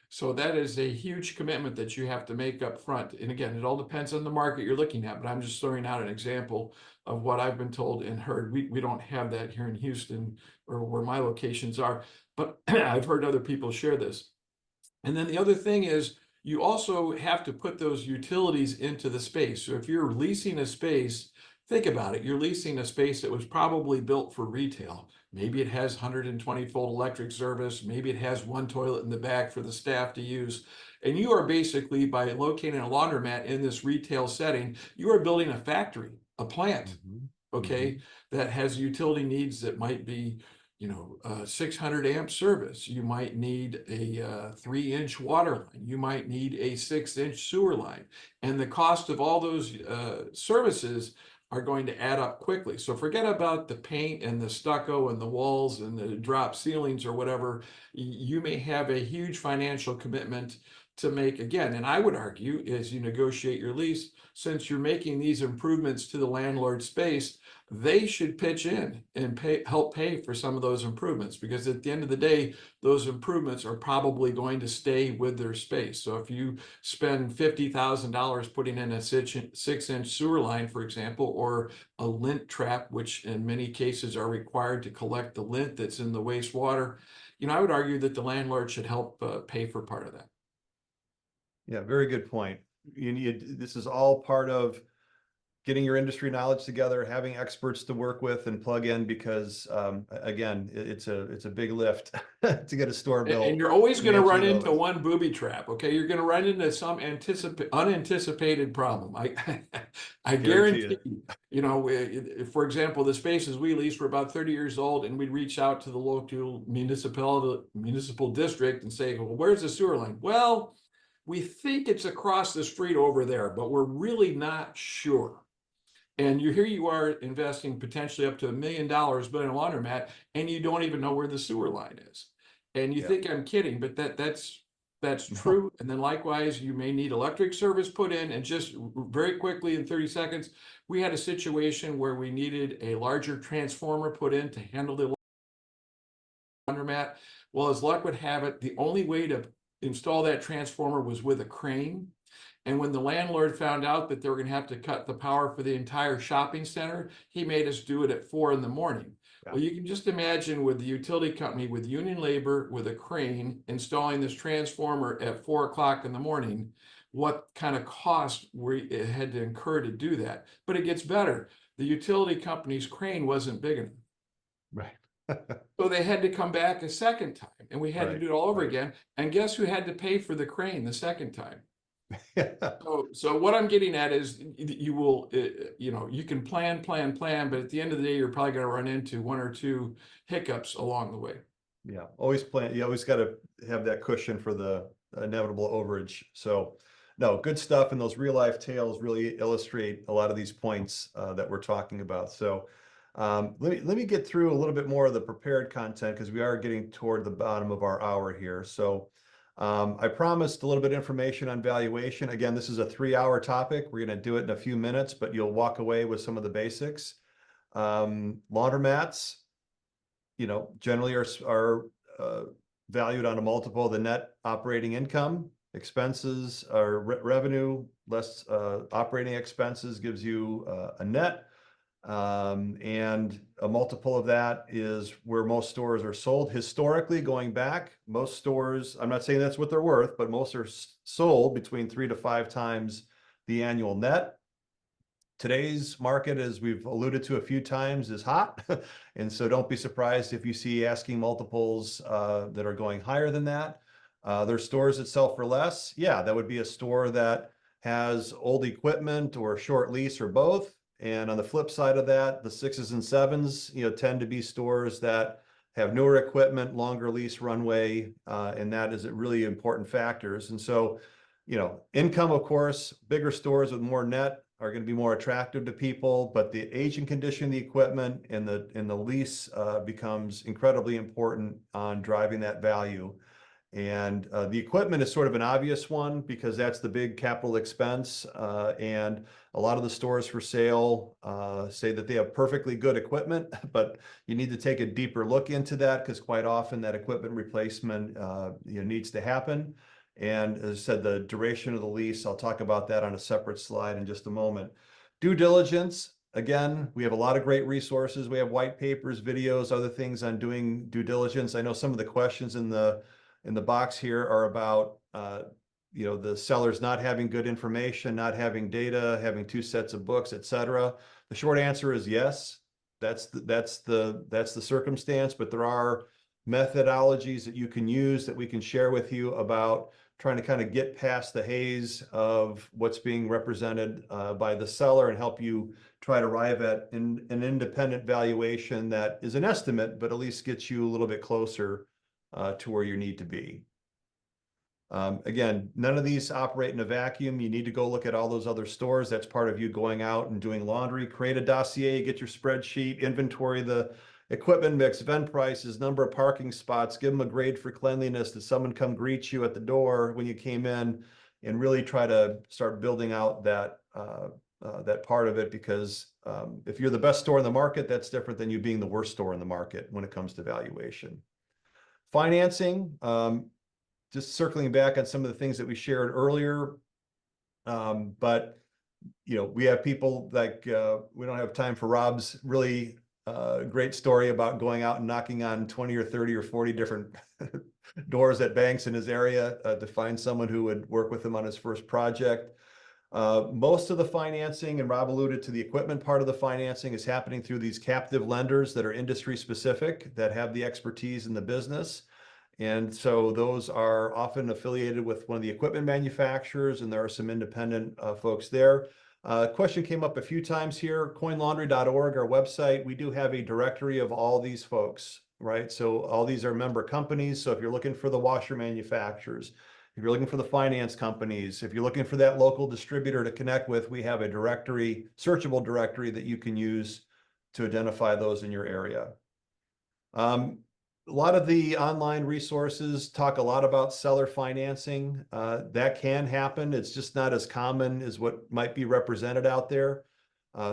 So that is a huge commitment that you have to make up front. And again, it all depends on the market you're looking at, but I'm just throwing out an example of what I've been told and heard. We don't have that here in Houston or where my locations are, but I've heard other people share this. And then the other thing is you also have to put those utilities into the space. So if you're leasing a space, think about it. You're leasing a space that was probably built for retail. Maybe it has 120-volt electric service. Maybe it has one toilet in the back for the staff to use. And you are basically, by locating a laundromat in this retail setting, you are building a factory, a plant, okay, that has utility needs that might be, you know, 600 amp service. You might need a 3-inch water line. You might need a 6-inch sewer line. And the cost of all those services are going to add up quickly. So forget about the paint and the stucco and the walls and the drop ceilings or whatever. You may have a huge financial commitment to make again. And I would argue, as you negotiate your lease, since you're making these improvements to the landlord space, they should pitch in and help pay for some of those improvements, because at the end of the day, those improvements are probably going to stay with their space. So if you spend $50,000 putting in a 6-inch sewer line, for example, or a lint trap, which in many cases are required to collect the lint that's in the wastewater, you know, I would argue that the landlord should help pay for part of that. Yeah, very good point. This is all part of getting your industry knowledge together, having experts to work with and plug in, because again, it's a big lift to get a store built. And you're always going to run financially into low. one booby trap. Okay, you're going to run into some unanticipated problem. I guarantee you. You know, for example, the spaces we leased were about 30 years old, and we'd reach out to the local municipal district and say, "Well, where's the sewer line?" "Well, we think it's across the street over there, but we're really not sure." And here you are investing potentially up to $1 million building a laundromat, and you don't even know where the sewer line is. And you Yeah. think I'm kidding, but that's No. true. And then likewise, you may need electric service put in, and just very quickly in 30 seconds, we had a situation where we needed a larger transformer put in to handle the laundromat. Well, as luck would have it, the only way to install that transformer was with a crane. And when the landlord found out that they were going to have to cut the power for the entire shopping center, he made us do it at 4 a.m. Yeah. Well, you can just imagine with the utility company, with union labor, with a crane, installing this transformer at 4 a.m, what kind of cost we had to incur to do that. But it gets better. The utility company's crane wasn't big enough. Right. So they had to come back a second time, and we had to Right, do it all over right. again. And guess who had to pay for the crane the second time? Yeah. So what I'm getting at is you will, you know, you can plan, but at the end of the day, you're probably going to run into 1 or 2 hiccups along the way. Yeah, always plan. You always got to have that cushion for the inevitable overage. So, no, good stuff. And those real life tales really illustrate a lot of these points that we're talking about. So, let me get through a little bit more of the prepared content, because we are getting toward the bottom of our hour here. So, I promised a little bit of information on valuation. Again, this is a 3-hour topic. We're going to do it in a few minutes, but you'll walk away with some of the basics. Laundromats, you know, generally are valued on a multiple of the net operating income. Expenses are revenue less operating expenses gives you a net. And a multiple of that is where most stores are sold. Historically, going back, most stores, I'm not saying that's what they're worth, but most are sold between 3 to 5 times the annual net. Today's market, as we've alluded to a few times, is hot. And so don't be surprised if you see asking multiples that are going higher than that. There's stores that sell for less. Yeah, that would be a store that has old equipment or a short lease or both. And on the flip side of that, the 6s and 7s, you know, tend to be stores that have newer equipment, longer lease runway, and that is really important factors. And so, you know, income, of course, bigger stores with more net are going to be more attractive to people, but the age and condition of the equipment and the lease becomes incredibly important on driving that value. And the equipment is sort of an obvious one, because that's the big capital expense. And a lot of the stores for sale say that they have perfectly good equipment, but you need to take a deeper look into that, because quite often that equipment replacement you know, needs to happen. And as I said, the duration of the lease, I'll talk about that on a separate slide in just a moment. Due diligence. Again, we have a lot of great resources. We have white papers, videos, other things on doing due diligence. I know some of the questions in the box here are about you know, the sellers not having good information, not having data, having 2 sets of books, etc. The short answer is yes, that's the circumstance, but there are methodologies that you can use that we can share with you about trying to kind of get past the haze of what's being represented by the seller, and help you try to arrive at an independent valuation that is an estimate, but at least gets you a little bit closer to where you need to be. Again, none of these operate in a vacuum. You need to go look at all those other stores. That's part of you going out and doing laundry. Create a dossier, get your spreadsheet, inventory the equipment mix, vent prices, number of parking spots, give them a grade for cleanliness. Did someone come greet you at the door when you came in? And really try to start building out that that part of it, because if you're the best store in the market, that's different than you being the worst store in the market when it comes to valuation. Financing, just circling back on some of the things that we shared earlier. But, you know, we have people like, we don't have time for Rob's really great story about going out and knocking on 20 or 30 or 40 different doors at banks in his area to find someone who would work with him on his first project. Most of the financing, and Rob alluded to the equipment part of the financing, is happening through these captive lenders that are industry specific, that have the expertise in the business. And so those are often affiliated with one of the equipment manufacturers, and there are some independent folks there. Question came up a few times here, coinlaundry.org, our website. We do have a directory of all these folks, right? So all these are member companies. So if you're looking for the washer manufacturers, if you're looking for the finance companies, if you're looking for that local distributor to connect with, we have a directory, searchable directory that you can use to identify those in your area. A lot of the online resources talk a lot about seller financing. That can happen. It's just not as common as what might be represented out there.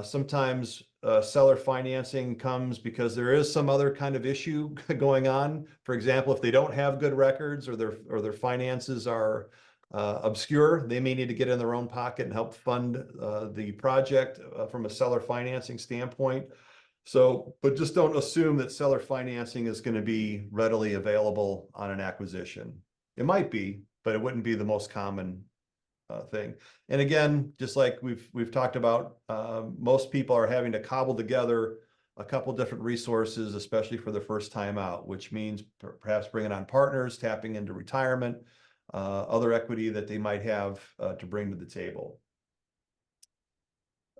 Sometimes seller financing comes because there is some other kind of issue going on. For example, if they don't have good records, or their finances are obscure, they may need to get in their own pocket and help fund the project from a seller financing standpoint. So, but just don't assume that seller financing is going to be readily available on an acquisition. It might be, but it wouldn't be the most common thing. And again, just like we've talked about, most people are having to cobble together a couple different resources, especially for the first time out, which means perhaps bringing on partners, tapping into retirement, other equity that they might have to bring to the table.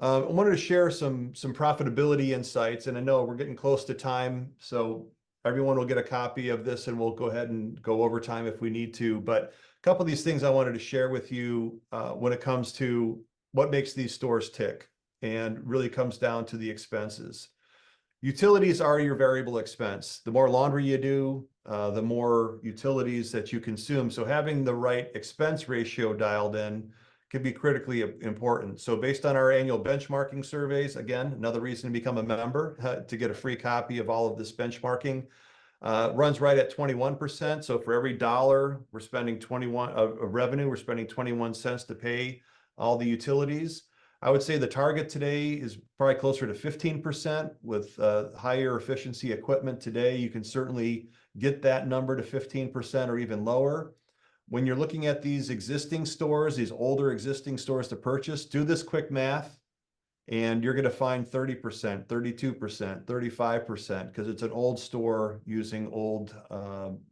I wanted to share some profitability insights, and I know we're getting close to time, so everyone will get a copy of this, and we'll go ahead and go over time if we need to. But a couple of these things I wanted to share with you when it comes to what makes these stores tick, and really comes down to the expenses. Utilities are your variable expense. The more laundry you do, the more utilities that you consume. So having the right expense ratio dialed in can be critically important. So based on our annual benchmarking surveys, again, another reason to become a member, to get a free copy of all of this benchmarking, runs right at 21%. So for every dollar we're spending 21 of revenue, we're spending 21 cents to pay all the utilities. I would say the target today is probably closer to 15%. With higher efficiency equipment today, you can certainly get that number to 15% or even lower. When you're looking at these existing stores, these older existing stores to purchase, do this quick math, and you're going to find 30%, 32%, 35%, because it's an old store using old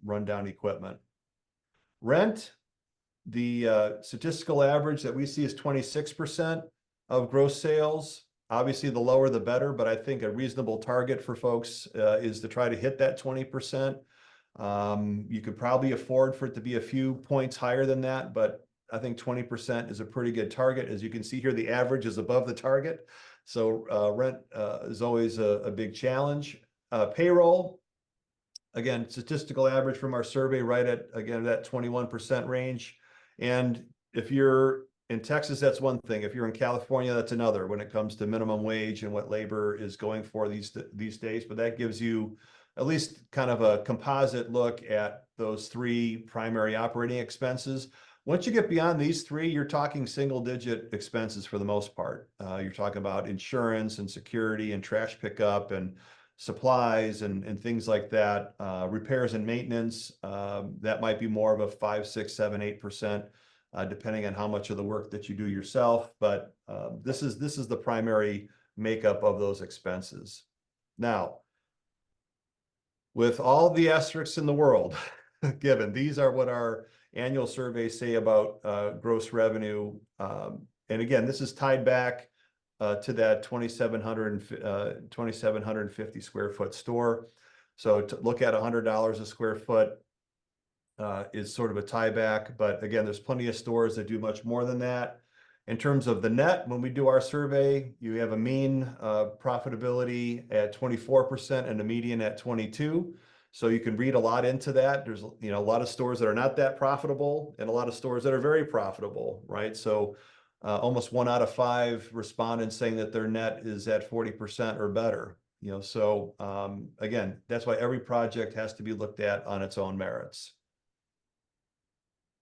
rundown equipment. Rent, the statistical average that we see is 26% of gross sales. Obviously, the lower the better, but I think a reasonable target for folks is to try to hit that 20%. You could probably afford for it to be a few points higher than that, but I think 20% is a pretty good target. As you can see here, the average is above the target. So rent is always a big challenge. Payroll, again, statistical average from our survey right at, again, that 21% range. And if you're in Texas, that's one thing. If you're in California, that's another, when it comes to minimum wage and what labor is going for these days. But that gives you at least kind of a composite look at those three primary operating expenses. Once you get beyond these three, you're talking single-digit expenses for the most part. You're talking about insurance and security and trash pickup and supplies and things like that. Repairs and maintenance, that might be more of a 5, 6, 7, 8%, depending on how much of the work that you do yourself. But this is the primary makeup of those expenses. Now, with all the asterisks in the world given, these are what our annual surveys say about gross revenue. And again, this is tied back to that 2,750 square foot store. So to look at $100 a square foot is sort of a tie back. But again, there's plenty of stores that do much more than that. In terms of the net, when we do our survey, you have a mean profitability at 24% and a median at 22%. So you can read a lot into that. There's a lot of stores that are not that profitable and a lot of stores that are very profitable, right? So almost 1 out of 5 respondents saying that their net is at 40% or better. So again, that's why every project has to be looked at on its own merits.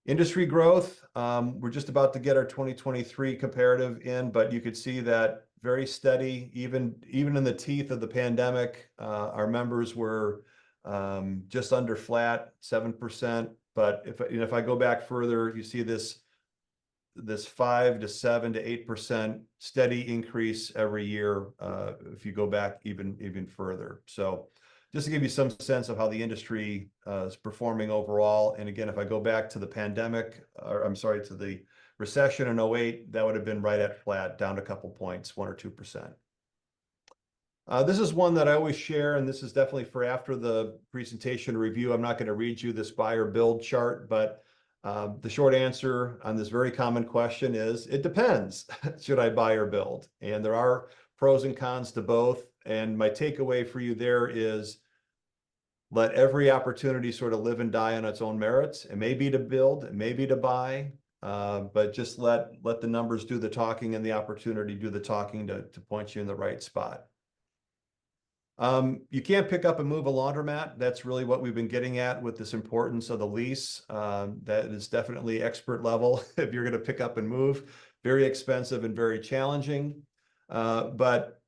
Industry growth, we're just about to get our 2023 comparative in, but you could see that very steady, even in the teeth of the pandemic. Our members were just under flat, 7%. But if I go back further, you see this this 5 to 7 to 8% steady increase every year if you go back even further. So just to give you some sense of how the industry is performing overall. And again, if I go back to the pandemic, or I'm sorry, to the recession in 08, that would have been right at flat, down a couple points, 1 or 2%. This is one that I always share, and this is definitely for after the presentation review. I'm not going to read you this buy or build chart, but the short answer on this very common question is, it depends. Should I buy or build? And there are pros and cons to both. And my takeaway for you there is, let every opportunity sort of live and die on its own merits. It may be to build, it may be to buy, but just let the numbers do the talking and the opportunity do the talking to point you in the right spot. You can't pick up and move a laundromat. That's really what we've been getting at with this importance of the lease. That is definitely expert level if you're going to pick up and move. Very expensive and very challenging. But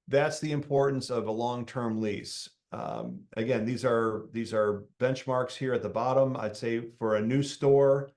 that's the importance of a long-term lease. Again, these are benchmarks here at the bottom. I'd say for a new store,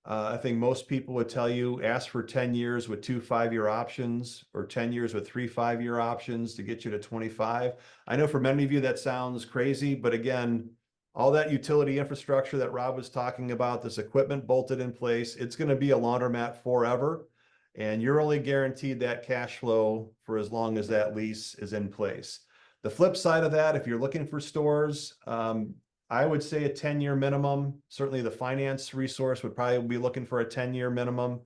I think most people would tell you, ask for 10 years with 2 5-year options, or 10 years with 3 5-year options to get you to 25. I know for many of you that sounds crazy, but again, all that utility infrastructure that Rob was talking about, this equipment bolted in place, it's going to be a laundromat forever. And you're only guaranteed that cash flow for as long as that lease is in place. The flip side of that, if you're looking for stores, I would say a 10-year minimum. Certainly the finance resource would probably be looking for a 10-year minimum.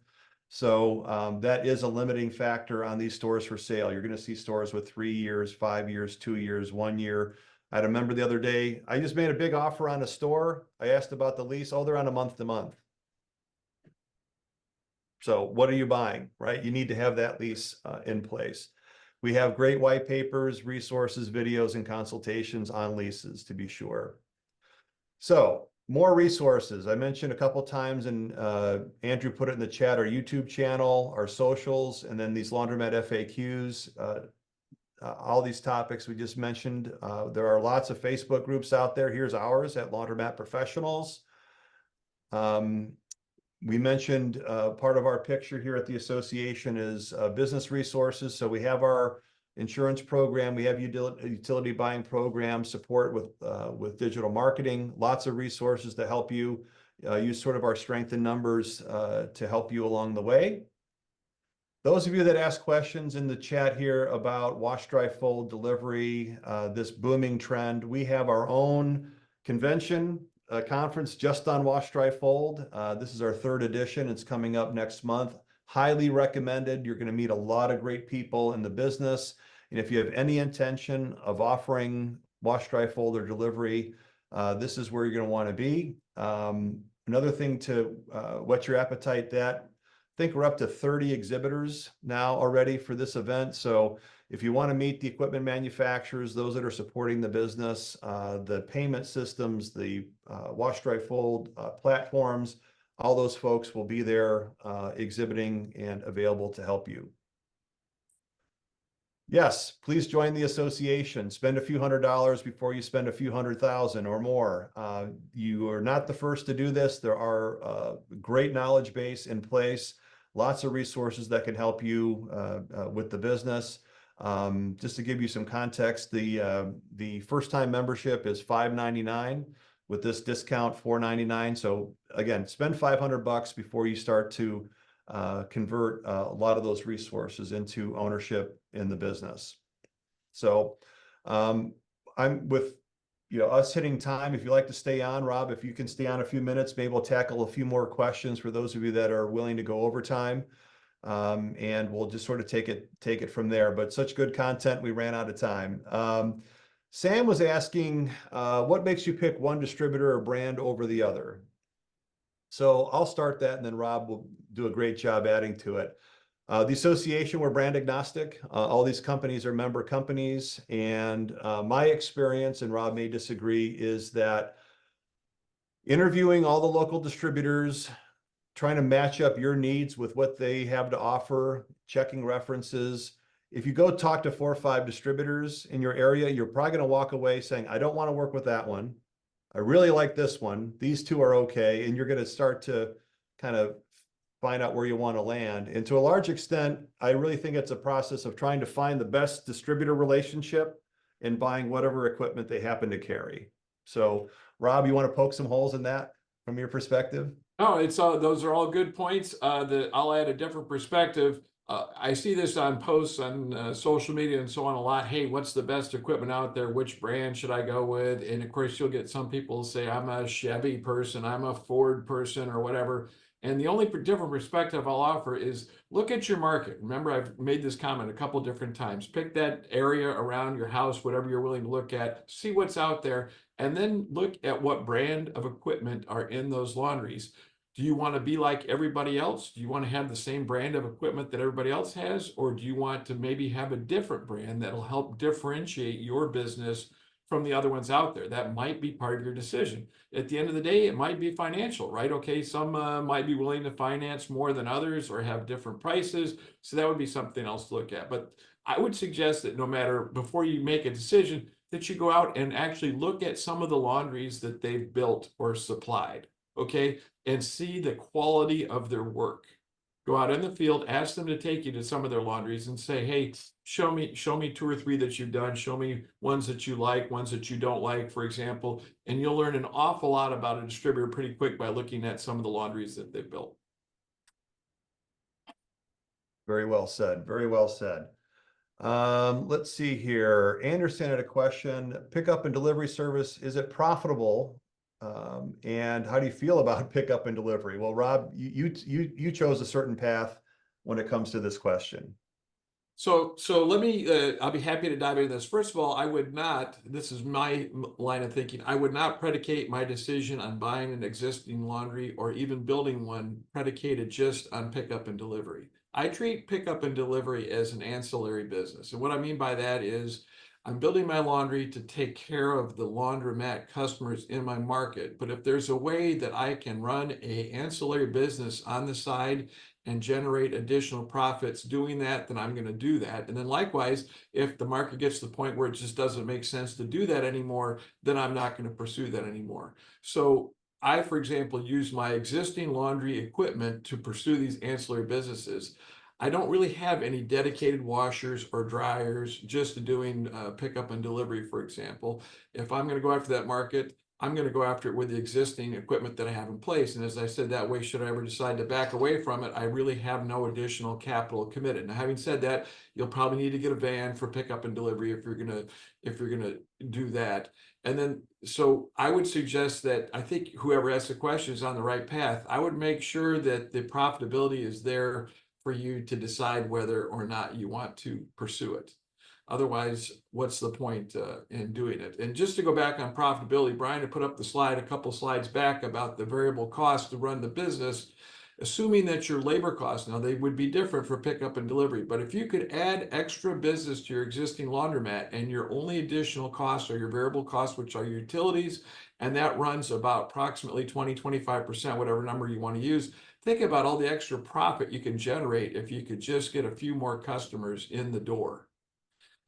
So that is a limiting factor on these stores for sale. You're going to see stores with 3 years, 5 years, 2 years, 1 year. I remember the other day, I just made a big offer on a store. I asked about the lease. Oh, they're on a month to month. So what are you buying, right? You need to have that lease in place. We have great white papers, resources, videos, and consultations on leases, to be sure. So more resources. I mentioned a couple times, and Andrew put it in the chat, our YouTube channel, our socials, and then these laundromat FAQs, all these topics we just mentioned. There are lots of Facebook groups out there. Here's ours at Laundromat Professionals. We mentioned part of our picture here at the association is business resources. So we have our insurance program, we have utility buying program, support with digital marketing, lots of resources to help you use sort of our strength in numbers to help you along the way. Those of you that ask questions in the chat here about wash, dry, fold, delivery, this booming trend, we have our own convention, a conference just on wash, dry, fold. This is our 3rd edition. It's coming up next month. Highly recommended. You're going to meet a lot of great people in the business. And if you have any intention of offering wash, dry, fold, or delivery, this is where you're going to want to be. Another thing to whet your appetite, I think we're up to 30 exhibitors now already for this event. So if you want to meet the equipment manufacturers, those that are supporting the business, the payment systems, the wash, dry, fold platforms, all those folks will be there exhibiting and available to help you. Yes, please join the association. Spend a few $100s before you spend a few $100,000 or more. You are not the first to do this. There are a great knowledge base in place, lots of resources that can help you with the business. Just to give you some context, the first-time membership is $599. With this discount, $499. So again, spend $500 before you start to convert a lot of those resources into ownership in the business. So I'm with us hitting time. If you like to stay on, Rob, if you can stay on a few minutes, maybe we'll tackle a few more questions for those of you that are willing to go overtime. And we'll just sort of take it from there. But such good content, we ran out of time. Sam was asking, what makes you pick one distributor or brand over the other? So I'll start that, and then Rob will do a great job adding to it. The association, we're brand agnostic. All these companies are member companies. And my experience, and Rob may disagree, is that interviewing all the local distributors, trying to match up your needs with what they have to offer, checking references. If you go talk to 4 or 5 distributors in your area, you're probably going to walk away saying, I don't want to work with that one. I really like this one. These 2 are okay. And you're going to start to kind of find out where you want to land. And to a large extent, I really think it's a process of trying to find the best distributor relationship in buying whatever equipment they happen to carry. So, Rob, you want to poke some holes in that from your perspective? Oh, those are all good points. I'll add a different perspective. I see this on posts on social media and so on a lot. Hey, what's the best equipment out there? Which brand should I go with? And of course, you'll get some people say, I'm a Chevy person, I'm a Ford person, or whatever. And the only different perspective I'll offer is look at your market. Remember, I've made this comment a couple different times. Pick that area around your house, whatever you're willing to look at, see what's out there, and then look at what brand of equipment are in those laundries. Do you want to be like everybody else? Do you want to have the same brand of equipment that everybody else has? Or do you want to maybe have a different brand that'll help differentiate your business from the other ones out there? That might be part of your decision. At the end of the day, it might be financial, right? Okay, some might be willing to finance more than others or have different prices. So that would be something else to look at. But I would suggest that no matter, before you make a decision, that you go out and actually look at some of the laundries that they've built or supplied, okay, and see the quality of their work. Go out in the field, ask them to take you to some of their laundries and say, hey, show me 2 or 3 that you've done. Show me ones that you like, ones that you don't like, for example. And you'll learn an awful lot about a distributor pretty quick by looking at some of the laundries that they've built. Very well said. Very well said. Let's see here. Anderson had a question. Pickup and delivery service, is it profitable? And how do you feel about pickup and delivery? Well, Rob, you chose a certain path when it comes to this question. So let me, I'll be happy to dive into this. First of all, I would not, this is my line of thinking, I would not predicate my decision on buying an existing laundry or even building one predicated just on pickup and delivery. I treat pickup and delivery as an ancillary business. And what I mean by that is I'm building my laundry to take care of the laundromat customers in my market. But if there's a way that I can run a ancillary business on the side and generate additional profits doing that, then I'm going to do that. And then likewise, if the market gets to the point where it just doesn't make sense to do that anymore, then I'm not going to pursue that anymore. So I, for example, use my existing laundry equipment to pursue these ancillary businesses. I don't really have any dedicated washers or dryers just doing pickup and delivery, for example. If I'm going to go after that market, I'm going to go after it with the existing equipment that I have in place. And as I said, that way, should I ever decide to back away from it, I really have no additional capital committed. Now, having said that, you'll probably need to get a van for pickup and delivery if you're gonna do that. And then, so I would suggest that I think whoever asks the question is on the right path. I would make sure that the profitability is there for you to decide whether or not you want to pursue it. Otherwise, what's the point in doing it? And just to go back on profitability, Brian had put up the slide a couple slides back about the variable cost to run the business, assuming that your labor costs, now they would be different for pickup and delivery, but if you could add extra business to your existing laundromat and your only additional costs are your variable costs, which are your utilities, and that runs about approximately 20-25%, whatever number you want to use, think about all the extra profit you can generate if you could just get a few more customers in the door.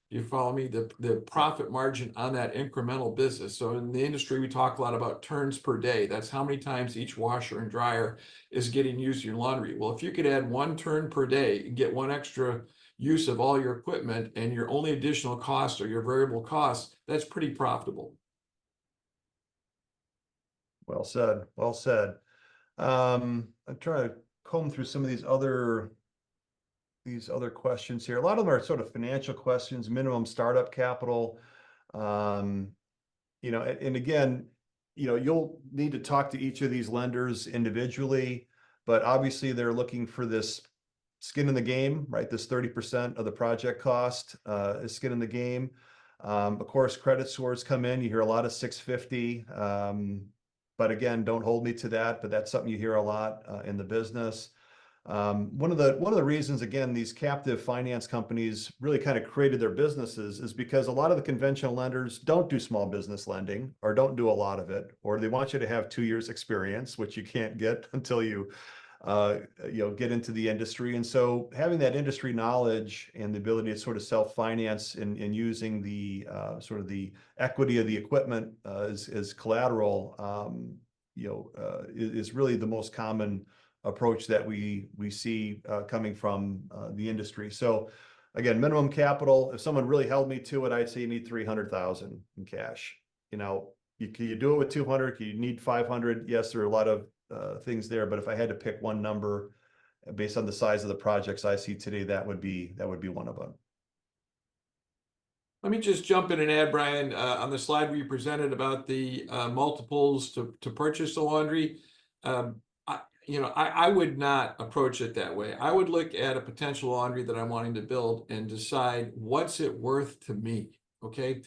You follow me? The profit margin on that incremental business. So in the industry, we talk a lot about turns per day. That's how many times each washer and dryer is getting used in your laundry. Well, if you could add 1 turn per day and get 1 extra use of all your equipment and your only additional cost or your variable costs, that's pretty profitable. Well said. Well said. I'm trying to comb through some of these other questions here. A lot of them are sort of financial questions, minimum startup capital. You know, and again, you know, you'll need to talk to each of these lenders individually, but obviously they're looking for this skin in the game, right? This 30% of the project cost is skin in the game. Of course, credit scores come in. You hear a lot of 650. But again, don't hold me to that, but that's something you hear a lot in the business. One of the reasons, again, these captive finance companies really kind of created their businesses is because a lot of the conventional lenders don't do small business lending or don't do a lot of it, or they want you to have 2 years experience, which you can't get until you know, get into the industry. And so having that industry knowledge and the ability to sort of self-finance and using the sort of the equity of the equipment as collateral, you know, is really the most common approach that we see coming from the industry. So again, minimum capital, if someone really held me to it, I'd say you need 300,000 in cash. You know, can you do it with 200? Can you need 500? Yes, there are a lot of things there, but if I had to pick one number based on the size of the projects I see today, that would be one of them. Let me just jump in and add, Brian, on the slide where you presented about the multiples to purchase the laundry. I would not approach it that way. I would look at a potential laundry that I'm wanting to build and decide what's it worth to me. Okay.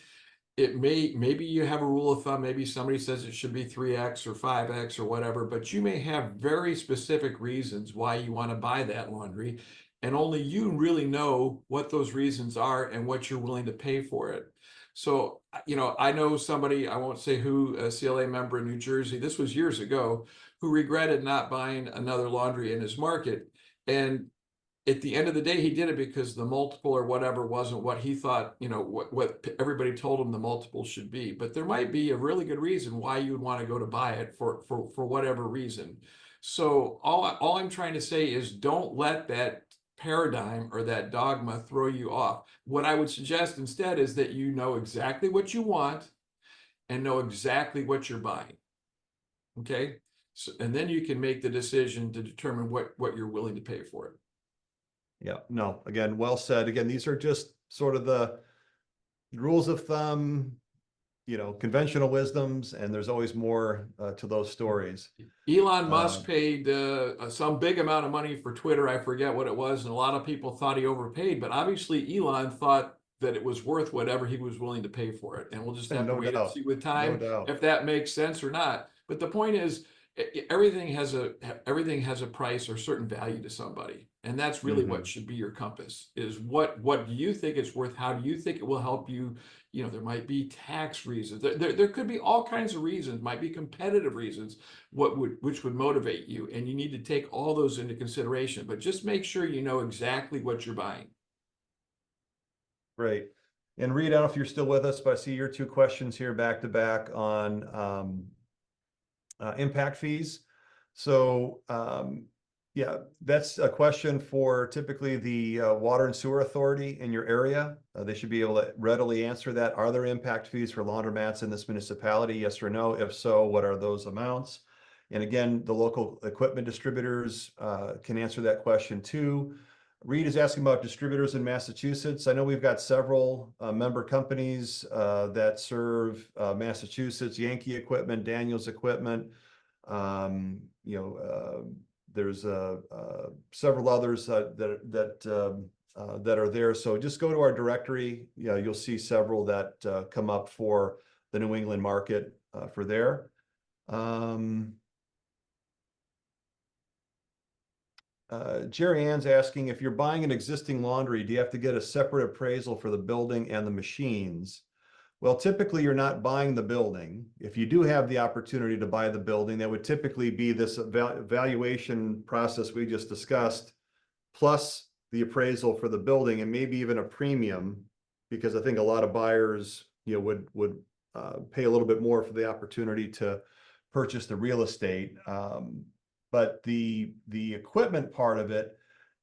Maybe you have a rule of thumb, maybe somebody says it should be 3x or 5x or whatever, but you may have very specific reasons why you want to buy that laundry. And only you really know what those reasons are and what you're willing to pay for it. So, I know somebody, I won't say who, a CLA member in New Jersey, this was years ago, who regretted not buying another laundry in his market. And at the end of the day, he did it because the multiple or whatever wasn't what he thought, what everybody told him the multiple should be. But there might be a really good reason why you would want to go to buy it for whatever reason. So all I'm trying to say is don't let that paradigm or that dogma throw you off. What I would suggest instead is that you know exactly what you want and know exactly what you're buying. Okay. So, and then you can make the decision to determine what you're willing to pay for it. Yeah, no, again, well said. Again, these are just sort of the rules of thumb, conventional wisdoms, and there's always more to those stories. Elon Musk paid some big amount of money for Twitter. I forget what it was, and a lot of people thought he overpaid, but obviously Elon thought that it was worth whatever he was willing to pay for it. And we'll just have to wait and see with time if that makes sense or not. But the point is, everything has a price or certain value to somebody, and that's really what should be your compass. Is what do you think it's worth? How do you think it will help you? There might be tax reasons. There could be all kinds of reasons. Might be competitive reasons. Which would motivate you, and you need to take all those into consideration. But just make sure you know exactly what you're buying. Great. And Reed, I don't know if you're still with us, but I see your two questions here back to back on impact fees. So yeah, that's a question for typically the water and sewer authority in your area. They should be able to readily answer that. Are there impact fees for laundromats in this municipality? Yes or no? If so, what are those amounts? And again, the local equipment distributors can answer that question too. Reed is asking about distributors in Massachusetts. I know we've got several member companies that serve Massachusetts, Yankee Equipment, Daniels Equipment. There's several others that are there. So just go to our directory. You'll see several that come up for the New England market for there. Jerry Ann's asking, if you're buying an existing laundry, do you have to get a separate appraisal for the building and the machines? Well, typically you're not buying the building. If you do have the opportunity to buy the building, that would typically be this valuation process we just discussed, plus the appraisal for the building, and maybe even a premium, because I think a lot of buyers, would pay a little bit more for the opportunity to purchase the real estate. But the equipment part of it,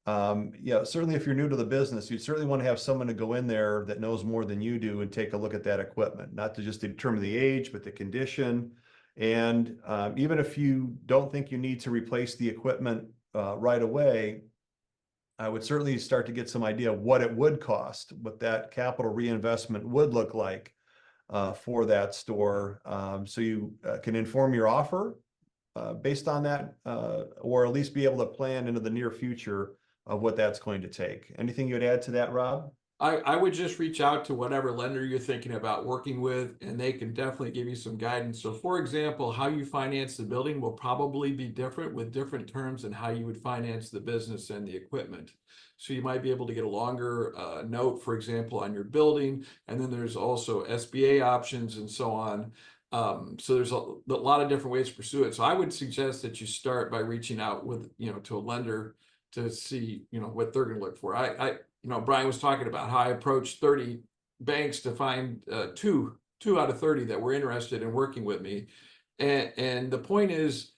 certainly if you're new to the business, you'd certainly want to have someone to go in there that knows more than you do and take a look at that equipment, not to just determine the age, but the condition. And even if you don't think you need to replace the equipment right away, I would certainly start to get some idea of what it would cost, what that capital reinvestment would look like for that store. So you can inform your offer based on that, or at least be able to plan into the near future of what that's going to take. Anything you'd add to that, Rob? I would just reach out to whatever lender you're thinking about working with, and they can definitely give you some guidance. So for example, how you finance the building will probably be different with different terms than how you would finance the business and the equipment. So you might be able to get a longer note, for example, on your building. And then there's also SBA options and so on. So there's a lot of different ways to pursue it. So I would suggest that you start by reaching out with, to a lender to see, what they're going to look for. Brian was talking about how I approached 30 banks to find two out of 30 that were interested in working with me. And the point is,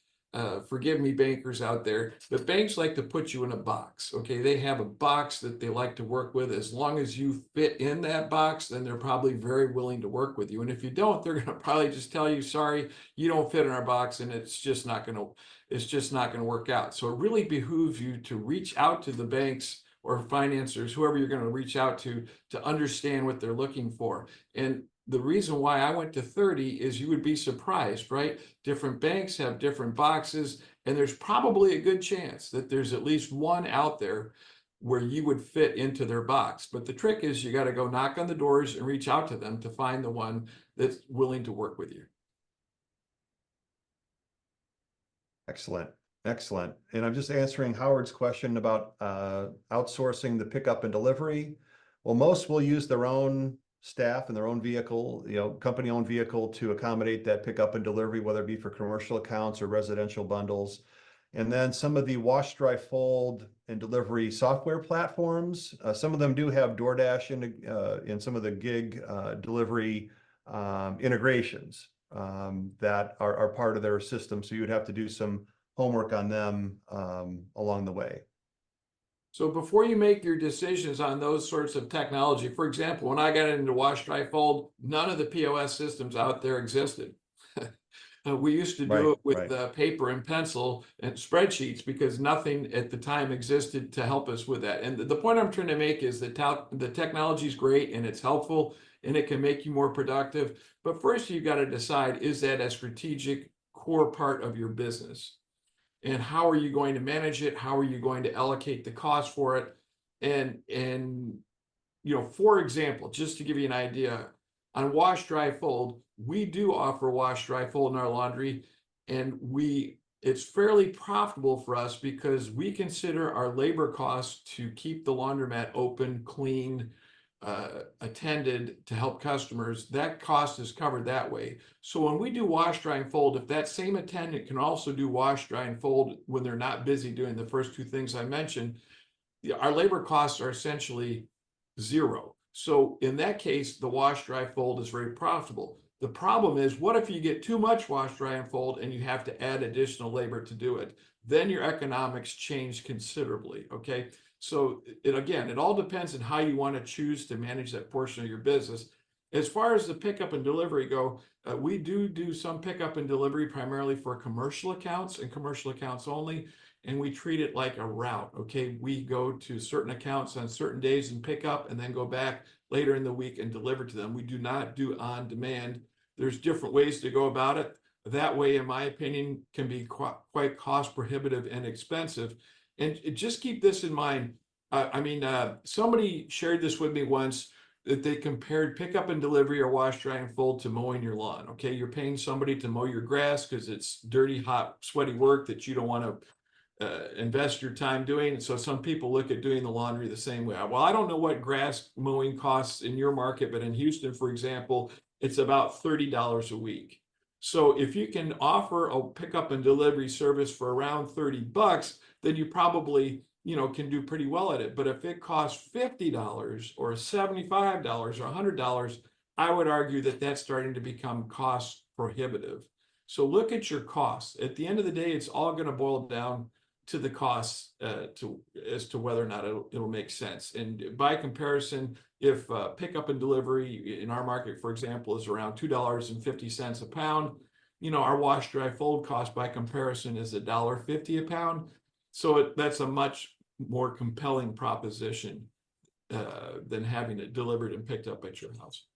forgive me, bankers out there, but banks like to put you in a box. Okay, they have a box that they like to work with. As long as you fit in that box, then they're probably very willing to work with you. And if you don't, they're going to probably just tell you, sorry, you don't fit in our box, and it's just not going to work out. So it really behooves you to reach out to the banks or financiers, whoever you're going to reach out to understand what they're looking for. And the reason why I went to 30 is you would be surprised, right? Different banks have different boxes, and there's probably a good chance that there's at least one out there where you would fit into their box. But the trick is you got to go knock on the doors and reach out to them to find the one that's willing to work with you. Excellent. Excellent. And I'm just answering Howard's question about outsourcing the pickup and delivery. Well, most will use their own staff and their own vehicle, company-owned vehicle to accommodate that pickup and delivery, whether it be for commercial accounts or residential bundles. And then some of the wash, dry, fold, and delivery software platforms, some of them do have DoorDash in some of the gig delivery integrations that are part of their system. So you would have to do some homework on them along the way. So before you make your decisions on those sorts of technology, for example, when I got into wash, dry, fold, none of the POS systems out there existed. We used to do it with paper and pencil and spreadsheets because nothing at the time existed to help us with that. And the point I'm trying to make is that the technology is great and it's helpful and it can make you more productive. But first, you've got to decide, is that a strategic core part of your business? And how are you going to manage it? How are you going to allocate the cost for it? And for example, just to give you an idea, on wash, dry, fold, we do offer wash, dry, fold in our laundry, and it's fairly profitable for us because we consider our labor costs to keep the laundromat open, clean, attended to help customers. That cost is covered that way. So when we do wash, dry, and fold, if that same attendant can also do wash, dry, and fold when they're not busy doing the first two things I mentioned, our labor costs are essentially zero. So in that case, the wash, dry, fold is very profitable. The problem is, what if you get too much wash, dry, and fold and you have to add additional labor to do it? Then your economics change considerably, okay? So it all depends on how you want to choose to manage that portion of your business. As far as the pickup and delivery go, we do some pickup and delivery primarily for commercial accounts and commercial accounts only. And we treat it like a route, okay? We go to certain accounts on certain days and pick up and then go back later in the week and deliver to them. We do not do on demand. There's different ways to go about it. That way, in my opinion, can be quite cost prohibitive and expensive. And just keep this in mind. Somebody shared this with me once, that they compared pickup and delivery or wash, dry, and fold to mowing your lawn. Okay, you're paying somebody to mow your grass because it's dirty, hot, sweaty work that you don't want to invest your time doing. And so some people look at doing the laundry the same way. Well, I don't know what grass mowing costs in your market, but in Houston, for example, it's about $30 a week. So if you can offer a pickup and delivery service for around $30, then you probably can do pretty well at it. But if it costs $50 or $75 or $100, I would argue that that's starting to become cost prohibitive. So look at your costs. At the end of the day, it's all going to boil down to the costs as to whether or not it'll make sense. And by comparison, if pickup and delivery in our market, for example, is around $2.50 a pound, our wash, dry, fold cost by comparison is $1.50 a pound. So that's a much more compelling proposition than having it delivered and picked up at your house.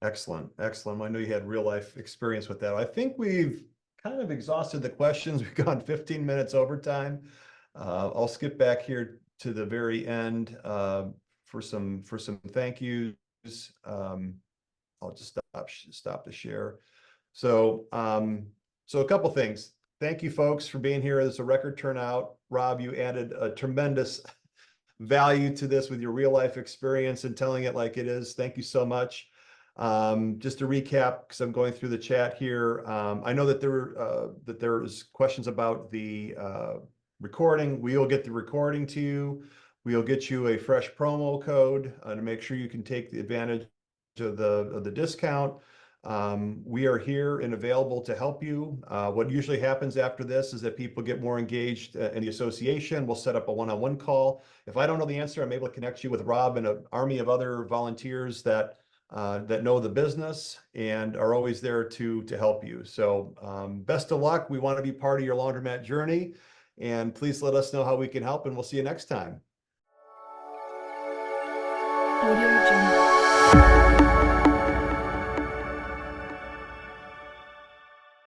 Excellent. Excellent. I know you had real life experience with that. I think we've kind of exhausted the questions. We've gone 15 minutes overtime. I'll skip back here to the very end for some thank yous. I'll just stop the share. So a couple things. Thank you, folks, for being here. There's a record turnout. Rob, you added a tremendous value to this with your real life experience and telling it like it is. Thank you so much. Just to recap, because I'm going through the chat here, I know that there is questions about the recording. We'll get the recording to you. We'll get you a fresh promo code to make sure you can take the advantage of the discount. We are here and available to help you. What usually happens after this is that people get more engaged in the association. We'll set up a one-on-one call. If I don't know the answer, I'm able to connect you with Rob and an army of other volunteers that know the business and are always there to help you. So best of luck. We want to be part of your laundromat journey, and please let us know how we can help, and we'll see you next time. Audio